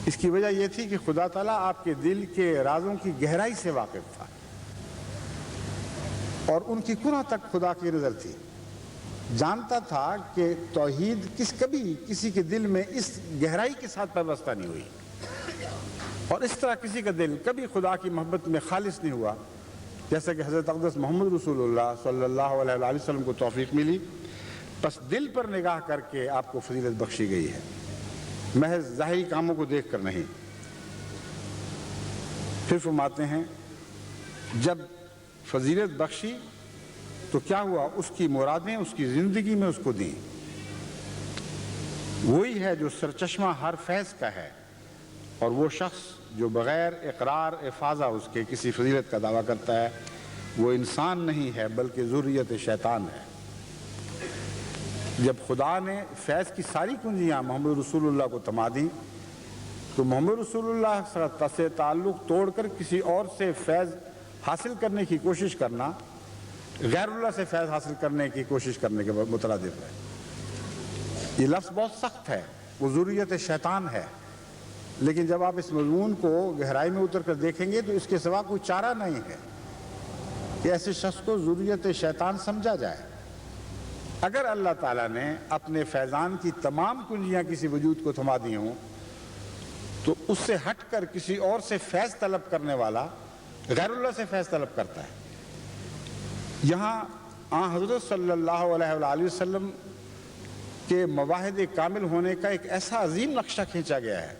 اس کی وجہ یہ تھی کہ خدا تعالیٰ آپ کے دل کے رازوں کی گہرائی سے واقف تھا، اور ان کی کنہ تک خدا کی نظر تھی، جانتا تھا کہ توحید کبھی کسی کے دل میں اس گہرائی کے ساتھ پیوستہ نہیں ہوئی، اور اس طرح کسی کا دل کبھی خدا کی محبت میں خالص نہیں ہوا جیسا کہ حضرت اقدس محمد رسول اللہ صلی اللہ علیہ وآلہ وسلم کو توفیق ملی۔ بس دل پر نگاہ کر کے آپ کو فضیلت بخشی گئی ہے، محض ظاہری کاموں کو دیکھ کر نہیں۔ پھر فرماتے ہیں جب فضیلت بخشی تو کیا ہوا، اس کی مرادیں اس کی زندگی میں اس کو دیں۔ وہی ہے جو سرچشمہ ہر فیض کا ہے، اور وہ شخص جو بغیر اقرار افاضہ اس کے کسی فضیلت کا دعویٰ کرتا ہے وہ انسان نہیں ہے بلکہ ذریت شیطان ہے۔ جب خدا نے فیض کی ساری کنجیاں محمد رسول اللہ کو تما دیں تو محمد رسول اللہ سے تعلق توڑ کر کسی اور سے فیض حاصل کرنے کی کوشش کرنا غیر اللہ سے فیض حاصل کرنے کی کوشش کرنے کے مترادف ہے۔ یہ لفظ بہت سخت ہے، وہ ذریت شیطان ہے، لیکن جب آپ اس مضمون کو گہرائی میں اتر کر دیکھیں گے تو اس کے سوا کوئی چارہ نہیں ہے کہ ایسے شخص کو ذریت شیطان سمجھا جائے۔ اگر اللہ تعالیٰ نے اپنے فیضان کی تمام کنجیاں کسی وجود کو تھما دی ہوں تو اس سے ہٹ کر کسی اور سے فیض طلب کرنے والا غیر اللہ سے فیض طلب کرتا ہے۔ یہاں آن حضرت صلی اللہ علیہ وآلہ وسلم کے مواہد کامل ہونے کا ایک ایسا عظیم نقشہ کھینچا گیا ہے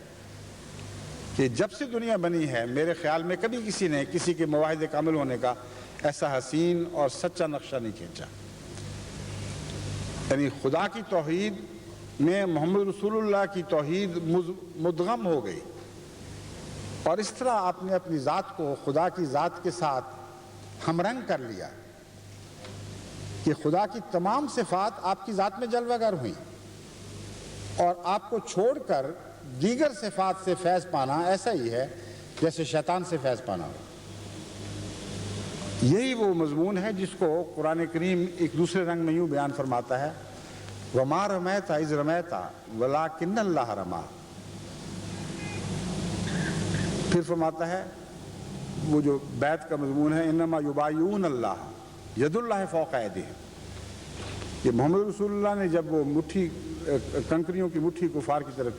کہ جب سے دنیا بنی ہے میرے خیال میں کبھی کسی نے کسی کے مواہد کامل ہونے کا ایسا حسین اور سچا نقشہ نہیں کھینچا۔ یعنی خدا کی توحید میں محمد رسول اللہ کی توحید مدغم ہو گئی، اور اس طرح آپ نے اپنی ذات کو خدا کی ذات کے ساتھ ہم رنگ کر لیا کہ خدا کی تمام صفات آپ کی ذات میں جلوہ گر ہوئیں، اور آپ کو چھوڑ کر دیگر صفات سے فیض پانا ایسا ہی ہے جیسے شیطان سے فیض پانا ہو۔ یہی وہ مضمون ہے جس کو قرآن کریم ایک دوسرے رنگ میں یوں بیان فرماتا ہے، وَمَا رَمَيْتَ إِذْ رَمَيْتَ وَلَكِنَّ اللَّهَ رَمَى۔ پھر فرماتا ہے وہ جو بیعت کا مضمون ہے، إِنَّمَا يُبَايِعُونَ اللَّهَ يَدُ اللَّهِ فَوْقَ أَيْدِيهِمْ۔ یہ محمد رسول اللہ نے جب وہ مٹھی کنکریوں کی مٹھی کفار کی طرف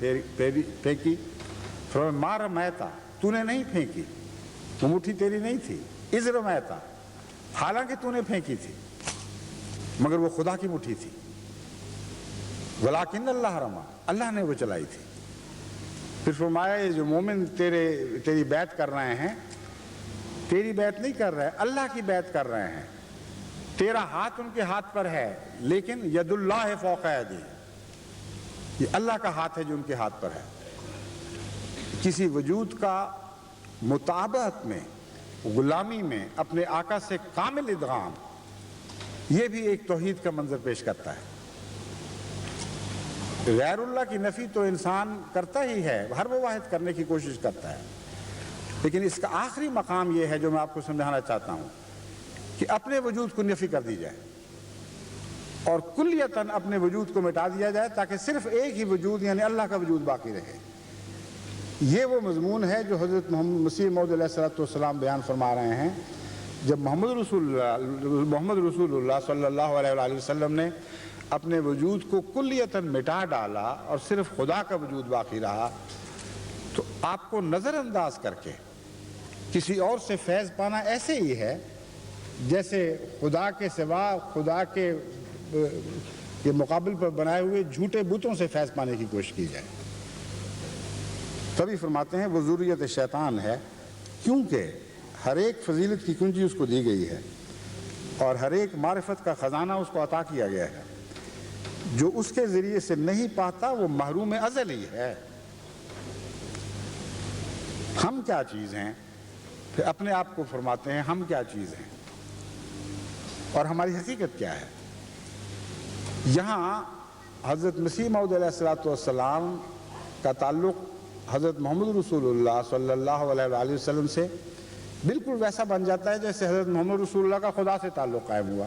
پھینکی، فرمایا مَا رَمَيْتَ، تو نے نہیں پھینکی، وہ مٹھی تیری نہیں تھی، اِذْ رَمَيْتَ، حالانکہ تو نے پھینکی تھی مگر وہ خدا کی مٹھی تھی، وَلَكِنَّ اللَّهَ رَمَى، اللہ نے وہ چلائی تھی۔ پھر فرمایا یہ جو مومن تیری بیعت کر رہے ہیں، تیری بیعت نہیں کر رہے، اللہ کی بیعت کر رہے ہیں، تیرا ہاتھ ان کے ہاتھ پر ہے لیکن ید اللہ فوق ایدیہم، یہ اللہ کا ہاتھ ہے جو ان کے ہاتھ پر ہے۔ کسی وجود کا مطابقت میں، غلامی میں اپنے آقا سے کامل ادغام، یہ بھی ایک توحید کا منظر پیش کرتا ہے۔ غیر اللہ کی نفی تو انسان کرتا ہی ہے، ہر وہ واحد کرنے کی کوشش کرتا ہے، لیکن اس کا آخری مقام یہ ہے جو میں آپ کو سمجھانا چاہتا ہوں کہ اپنے وجود کو نفی کر دی جائے اور کلیتاً اپنے وجود کو مٹا دیا جائے تاکہ صرف ایک ہی وجود یعنی اللہ کا وجود باقی رہے۔ یہ وہ مضمون ہے جو حضرت محمد مسیح موعود علیہ السلام بیان فرما رہے ہیں جب محمد رسول اللہ صلی اللہ علیہ وآلہ وسلم نے اپنے وجود کو کلیتاً مٹا ڈالا اور صرف خدا کا وجود باقی رہا، تو آپ کو نظر انداز کر کے کسی اور سے فیض پانا ایسے ہی ہے جیسے خدا کے سوا خدا کے مقابل پر بنائے ہوئے جھوٹے بتوں سے فیض پانے کی کوشش کی جائے۔ تبھی فرماتے ہیں وہ ذریت شیطان ہے، کیونکہ ہر ایک فضیلت کی کنجی اس کو دی گئی ہے اور ہر ایک معرفت کا خزانہ اس کو عطا کیا گیا ہے، جو اس کے ذریعے سے نہیں پاتا وہ محروم ازلی ہے۔ ہم کیا چیز ہیں؟ پھر اپنے آپ کو فرماتے ہیں ہم کیا چیز ہیں اور ہماری حقیقت کیا ہے۔ یہاں حضرت مسیح موعود علیہ السلام کا تعلق حضرت محمد رسول اللہ صلی اللہ علیہ وآلہ وسلم سے بالکل ویسا بن جاتا ہے جیسے حضرت محمد رسول اللہ کا خدا سے تعلق قائم ہوا،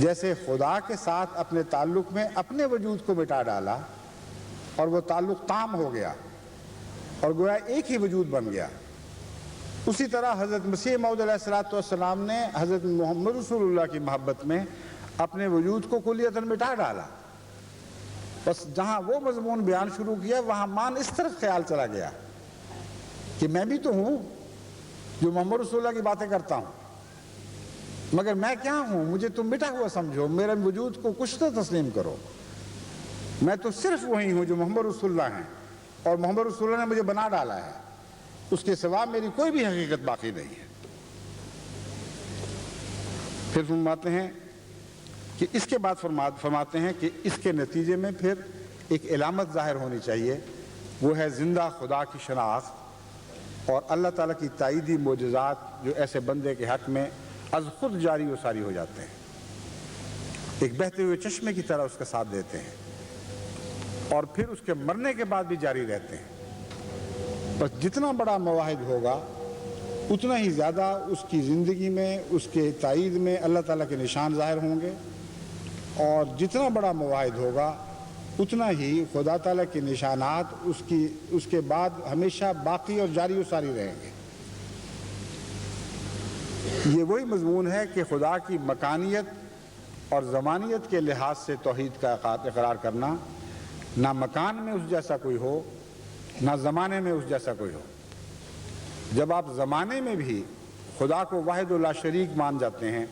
جیسے خدا کے ساتھ اپنے تعلق میں اپنے وجود کو مٹا ڈالا اور وہ تعلق تام ہو گیا اور گویا ایک ہی وجود بن گیا، اسی طرح حضرت مسیح موعود علیہ السلام نے حضرت محمد رسول اللہ کی محبت میں اپنے وجود کو کلیتاً مٹا ڈالا۔ بس جہاں وہ مضمون بیان شروع کیا وہاں مان اس طرف خیال چلا گیا کہ میں بھی تو ہوں جو محمد رسول اللہ کی باتیں کرتا ہوں، مگر میں کیا ہوں؟ مجھے تم مٹا ہوا سمجھو، میرے وجود کو کچھ تو تسلیم کرو، میں تو صرف وہی ہوں جو محمد رسول اللہ ہیں اور محمد رسول اللہ نے مجھے بنا ڈالا ہے، اس کے سوا میری کوئی بھی حقیقت باقی نہیں ہے۔ پھر فرماتے ہیں کہ اس کے بعد فرماتے ہیں کہ اس کے نتیجے میں پھر ایک علامت ظاہر ہونی چاہیے، وہ ہے زندہ خدا کی شناخت اور اللہ تعالیٰ کی تائیدی معجزات جو ایسے بندے کے حق میں از خود جاری و ساری ہو جاتے ہیں، ایک بہتے ہوئے چشمے کی طرح اس کا ساتھ دیتے ہیں اور پھر اس کے مرنے کے بعد بھی جاری رہتے ہیں۔ بس جتنا بڑا مواہد ہوگا اتنا ہی زیادہ اس کی زندگی میں، اس کے تائید میں اللہ تعالیٰ کے نشان ظاہر ہوں گے اور جتنا بڑا مواحد ہوگا اتنا ہی خدا تعالیٰ کے نشانات اس کے بعد ہمیشہ باقی اور جاری و ساری رہیں گے۔ یہ وہی مضمون ہے کہ خدا کی مکانیت اور زمانیت کے لحاظ سے توحید کا اقرار کرنا، نہ مکان میں اس جیسا کوئی ہو نہ زمانے میں اس جیسا کوئی ہو۔ جب آپ زمانے میں بھی خدا کو واحد لا شریک مان جاتے ہیں،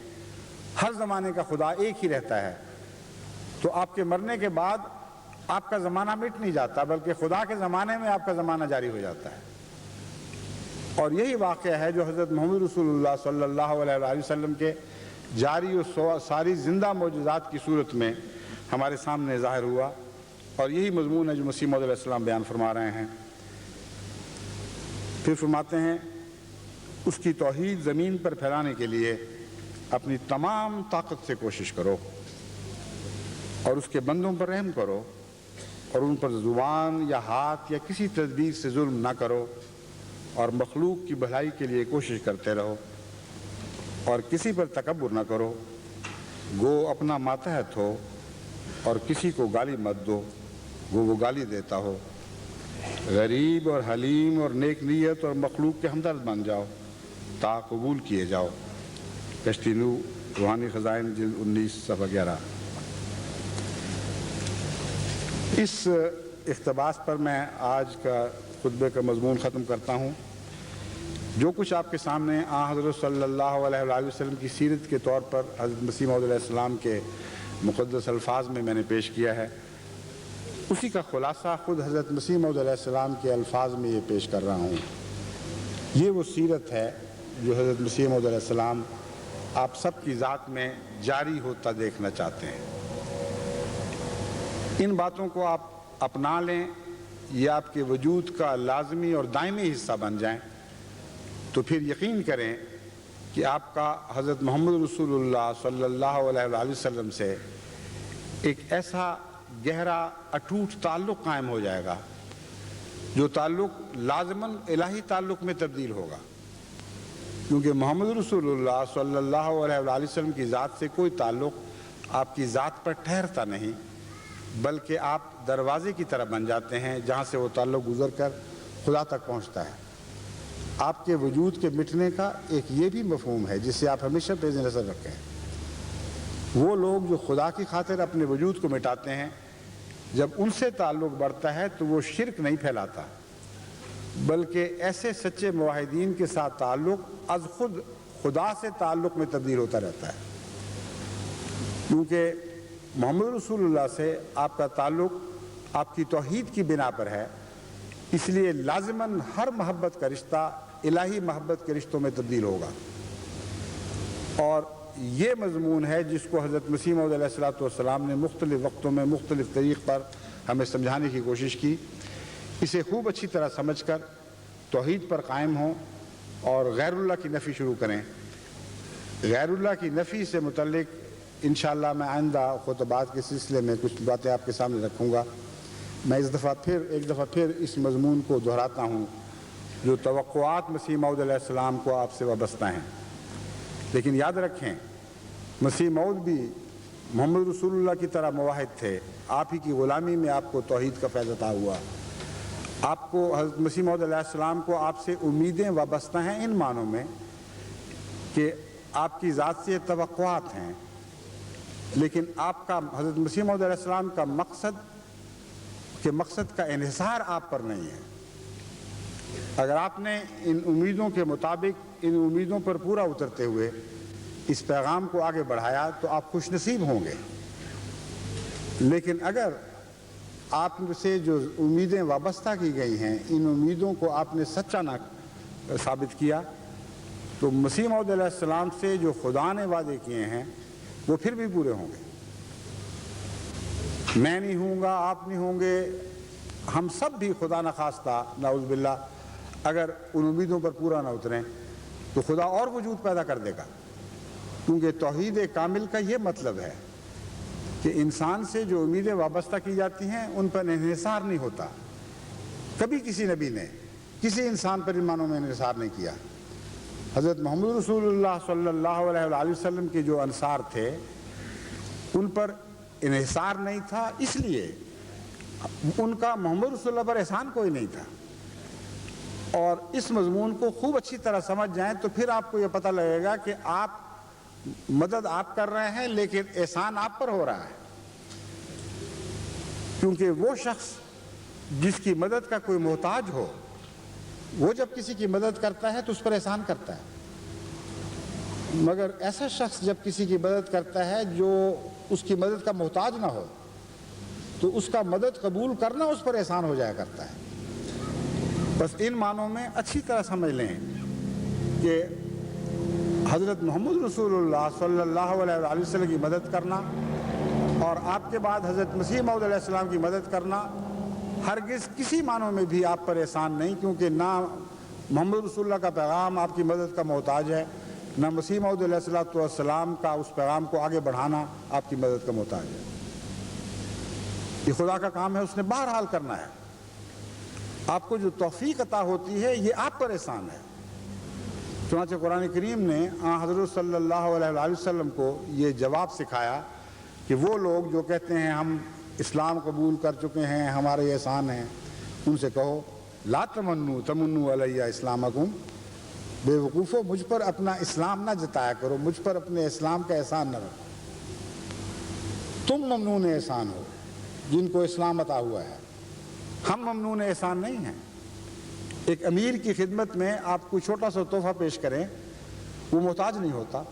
ہر زمانے کا خدا ایک ہی رہتا ہے، تو آپ کے مرنے کے بعد آپ کا زمانہ مٹ نہیں جاتا، بلکہ خدا کے زمانے میں آپ کا زمانہ جاری ہو جاتا ہے۔ اور یہی واقعہ ہے جو حضرت محمد رسول اللہ صلی اللہ علیہ وآلہ وسلم کے جاری و ساری زندہ معجزات کی صورت میں ہمارے سامنے ظاہر ہوا، اور یہی مضمون ہے جو مسیح موعود علیہ السلام بیان فرما رہے ہیں۔ پھر فرماتے ہیں اس کی توحید زمین پر پھیلانے کے لیے اپنی تمام طاقت سے کوشش کرو، اور اس کے بندوں پر رحم کرو، اور ان پر زبان یا ہاتھ یا کسی تدبیر سے ظلم نہ کرو، اور مخلوق کی بھلائی کے لیے کوشش کرتے رہو، اور کسی پر تکبر نہ کرو، گو اپنا ماتحت ہو، اور کسی کو گالی مت دو گو وہ گالی دیتا ہو، غریب اور حلیم اور نیک نیت اور مخلوق کے ہمدرد بن جاؤ تا قبول کیے جاؤ۔ کشتی نو، روحانی خزائن، جلد 19 صفحہ 11۔ اس اقتباس پر میں آج کا خطبے کا مضمون ختم کرتا ہوں۔ جو کچھ آپ کے سامنے حضرت صلی اللہ علیہ وآلہ وسلم کی سیرت کے طور پر حضرت مسیح موعود علیہ السلام کے مقدس الفاظ میں نے پیش کیا ہے، اسی کا خلاصہ خود حضرت مسیح موعود علیہ السلام کے الفاظ میں یہ پیش کر رہا ہوں۔ یہ وہ سیرت ہے جو حضرت مسیح موعود علیہ السلام آپ سب کی ذات میں جاری ہوتا دیکھنا چاہتے ہیں۔ ان باتوں کو آپ اپنا لیں، یہ آپ کے وجود کا لازمی اور دائمی حصہ بن جائیں، تو پھر یقین کریں کہ آپ کا حضرت محمد رسول اللہ صلی اللہ علیہ وآلہ وسلم سے ایک ایسا گہرا اٹوٹ تعلق قائم ہو جائے گا جو تعلق لازماً الہی تعلق میں تبدیل ہوگا، کیونکہ محمد رسول اللہ صلی اللہ علیہ وآلہ وسلم کی ذات سے کوئی تعلق آپ کی ذات پر ٹھہرتا نہیں، بلکہ آپ دروازے کی طرح بن جاتے ہیں جہاں سے وہ تعلق گزر کر خدا تک پہنچتا ہے۔ آپ کے وجود کے مٹنے کا ایک یہ بھی مفہوم ہے جسے آپ ہمیشہ پیش نظر رکھیں۔ وہ لوگ جو خدا کی خاطر اپنے وجود کو مٹاتے ہیں، جب ان سے تعلق بڑھتا ہے تو وہ شرک نہیں پھیلاتا، بلکہ ایسے سچے موحدین کے ساتھ تعلق از خود خدا سے تعلق میں تبدیل ہوتا رہتا ہے، کیونکہ محمد رسول اللہ سے آپ کا تعلق آپ کی توحید کی بنا پر ہے، اس لیے لازماً ہر محبت کا رشتہ الہی محبت کے رشتوں میں تبدیل ہوگا۔ اور یہ مضمون ہے جس کو حضرت مسیح موعود علیہ السلام نے مختلف وقتوں میں مختلف طریق پر ہمیں سمجھانے کی کوشش کی۔ اسے خوب اچھی طرح سمجھ کر توحید پر قائم ہوں اور غیر اللہ کی نفی شروع کریں۔ غیر اللہ کی نفی سے متعلق انشاءاللہ میں آئندہ خطبات کے سلسلے میں کچھ باتیں آپ کے سامنے رکھوں گا۔ میں ایک دفعہ پھر اس مضمون کو دہراتا ہوں جو توقعات مسیح موعود علیہ السلام کو آپ سے وابستہ ہیں، لیکن یاد رکھیں مسیح موعود بھی محمد رسول اللہ کی طرح موحد تھے، آپ ہی کی غلامی میں آپ کو توحید کا فیض عطا ہوا۔ آپ کو حضرت مسیح موعود علیہ السلام کو آپ سے امیدیں وابستہ ہیں ان معنوں میں کہ آپ کی ذات سے توقعات ہیں، لیکن آپ کا حضرت مسیح موعود علیہ السلام کا مقصد کا انحصار آپ پر نہیں ہے۔ اگر آپ نے ان امیدوں کے مطابق ان امیدوں پر پورا اترتے ہوئے اس پیغام کو آگے بڑھایا تو آپ خوش نصیب ہوں گے، لیکن اگر آپ سے جو امیدیں وابستہ کی گئی ہیں ان امیدوں کو آپ نے سچا نہ ثابت کیا تو مسیح موعود علیہ السلام سے جو خدا نے وعدے کیے ہیں وہ پھر بھی پورے ہوں گے۔ میں نہیں ہوں گا، آپ نہیں ہوں گے، ہم سب بھی خدا نخواستہ نعوذ باللہ اگر ان امیدوں پر پورا نہ اتریں تو خدا اور وجود پیدا کر دے گا، کیونکہ توحید کامل کا یہ مطلب ہے کہ انسان سے جو امیدیں وابستہ کی جاتی ہیں ان پر انحصار نہیں ہوتا۔ کبھی کسی نبی نے کسی انسان پر ان معنوں میں انحصار نہیں کیا۔ حضرت محمد رسول اللہ صلی اللہ علیہ وآلہ وسلم کے جو انصار تھے ان پر انحصار نہیں تھا، اس لیے ان کا محمد رسول اللہ پر احسان کوئی نہیں تھا۔ اور اس مضمون کو خوب اچھی طرح سمجھ جائیں تو پھر آپ کو یہ پتہ لگے گا کہ آپ مدد آپ کر رہے ہیں لیکن احسان آپ پر ہو رہا ہے، کیونکہ وہ شخص جس کی مدد کا کوئی محتاج ہو، وہ جب کسی کی مدد کرتا ہے تو اس پر احسان کرتا ہے، مگر ایسا شخص جب کسی کی مدد کرتا ہے جو اس کی مدد کا محتاج نہ ہو تو اس کا مدد قبول کرنا اس پر احسان ہو جایا کرتا ہے۔ بس ان معنوں میں اچھی طرح سمجھ لیں کہ حضرت محمد رسول اللہ صلی اللہ علیہ وآلہ وسلم کی مدد کرنا اور آپ کے بعد حضرت مسیح موعود علیہ السلام کی مدد کرنا ہرگز کسی معنوں میں بھی آپ پر احسان نہیں، کیونکہ نہ محمد رسول اللہ کا پیغام آپ کی مدد کا محتاج ہے، نہ مسیح موعود علیہ السلام کا اس پیغام کو آگے بڑھانا آپ کی مدد کا محتاج ہے۔ یہ خدا کا کام ہے، اس نے بہرحال کرنا ہے۔ آپ کو جو توفیق عطا ہوتی ہے یہ آپ پر احسان ہے۔ چنانچہ قرآن کریم نے حضرت صلی اللہ علیہ وآلہ وسلم کو یہ جواب سکھایا کہ وہ لوگ جو کہتے ہیں ہم اسلام قبول کر چکے ہیں، ہمارے احسان ہیں، ان سے کہو لا تمنوا علیہ اسلامکم، بے وقوفو مجھ پر اپنا اسلام نہ جتایا کرو، مجھ پر اپنے اسلام کا احسان نہ رکھو۔ تم ممنون احسان ہو جن کو اسلام عطا ہوا ہے، ہم ممنون احسان نہیں ہیں۔ ایک امیر کی خدمت میں آپ کوئی چھوٹا سا تحفہ پیش کریں، وہ محتاج نہیں ہوتا،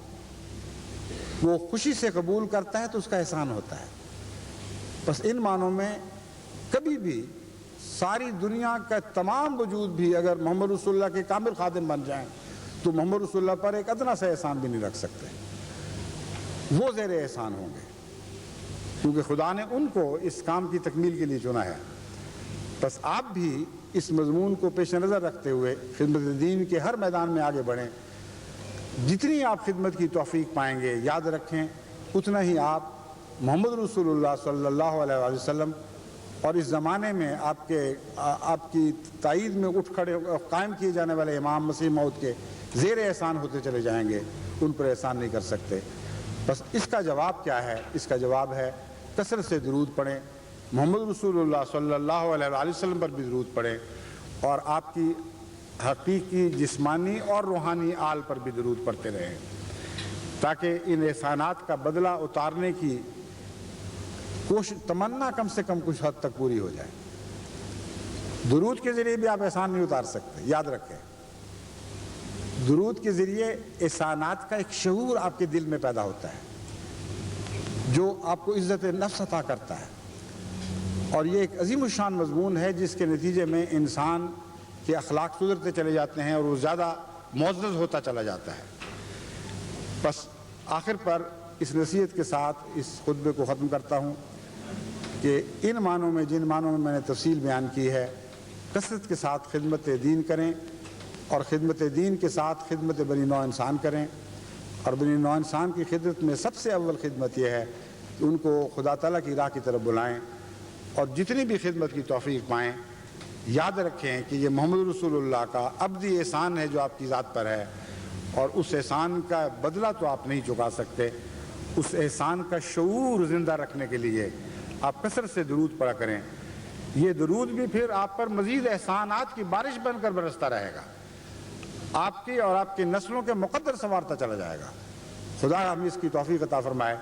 وہ خوشی سے قبول کرتا ہے تو اس کا احسان ہوتا ہے۔ بس ان معنوں میں کبھی بھی ساری دنیا کا تمام وجود بھی اگر محمد رسول اللہ کے کامل خادم بن جائیں تو محمد رسول اللہ پر ایک ادنا سا احسان بھی نہیں رکھ سکتے، وہ زیر احسان ہوں گے، کیونکہ خدا نے ان کو اس کام کی تکمیل کے لیے چنا ہے۔ بس آپ بھی اس مضمون کو پیش نظر رکھتے ہوئے خدمت دین کے ہر میدان میں آگے بڑھیں۔ جتنی آپ خدمت کی توفیق پائیں گے، یاد رکھیں اتنا ہی آپ محمد رسول اللہ صلی اللہ علیہ وآلہ وسلم اور اس زمانے میں آپ کی تائید میں اٹھ کھڑے قائم کیے جانے والے امام مسیح موعود کے زیر احسان ہوتے چلے جائیں گے، ان پر احسان نہیں کر سکتے۔ بس اس کا جواب کیا ہے؟ اس کا جواب ہے کثرت سے درود پڑھیں، محمد رسول اللہ صلی اللہ علیہ وآلہ وسلم پر بھی درود پڑھیں، اور آپ کی حقیقی جسمانی اور روحانی آل پر بھی درود پڑھتے رہیں، تاکہ ان احسانات کا بدلہ اتارنے کی تمنا کم سے کم کچھ حد تک پوری ہو جائے۔ درود کے ذریعے بھی آپ احسان نہیں اتار سکتے، یاد رکھیں۔ درود کے ذریعے احسانات کا ایک شعور آپ کے دل میں پیدا ہوتا ہے جو آپ کو عزت نفس عطا کرتا ہے، اور یہ ایک عظیم الشان مضمون ہے جس کے نتیجے میں انسان کے اخلاق سدھرتے چلے جاتے ہیں اور وہ زیادہ معزز ہوتا چلا جاتا ہے۔ بس آخر پر اس نصیحت کے ساتھ اس خطبے کو ختم کرتا ہوں کہ ان معنوں میں جن معنوں میں میں نے تفصیل بیان کی ہے، کثرت کے ساتھ خدمت دین کریں، اور خدمت دین کے ساتھ خدمت بنی نوع انسان کریں، اور بنی نوع انسان کی خدمت میں سب سے اول خدمت یہ ہے کہ ان کو خدا تعالیٰ کی راہ کی طرف بلائیں، اور جتنی بھی خدمت کی توفیق پائیں یاد رکھیں کہ یہ محمد رسول اللہ کا ابدی احسان ہے جو آپ کی ذات پر ہے، اور اس احسان کا بدلہ تو آپ نہیں چکا سکتے۔ اس احسان کا شعور زندہ رکھنے کے لیے آپ کثرت سے درود پڑھا کریں۔ یہ درود بھی پھر آپ پر مزید احسانات کی بارش بن کر برستا رہے گا، آپ کی اور آپ کی نسلوں کے مقدر سنوارتا چلا جائے گا۔ خدا ہمیں اس کی توفیق عطا فرمائے۔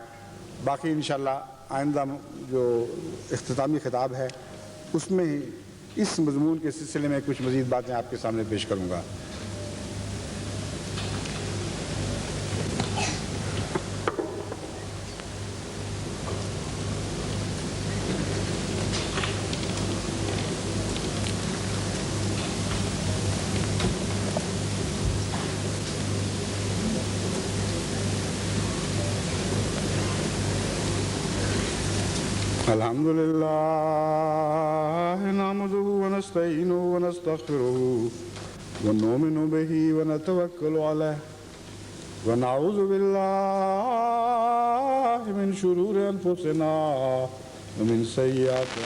باقی انشاءاللہ آئندہ جو اختتامی خطاب ہے اس میں ہی اس مضمون کے سلسلے میں کچھ مزید باتیں آپ کے سامنے پیش کروں گا۔ الحمد للہ نحمده ونستعینه ونستغفره ونؤمن به ونتوکل علیہ ونعوذ باللہ من شرور انفسنا ومن سیئات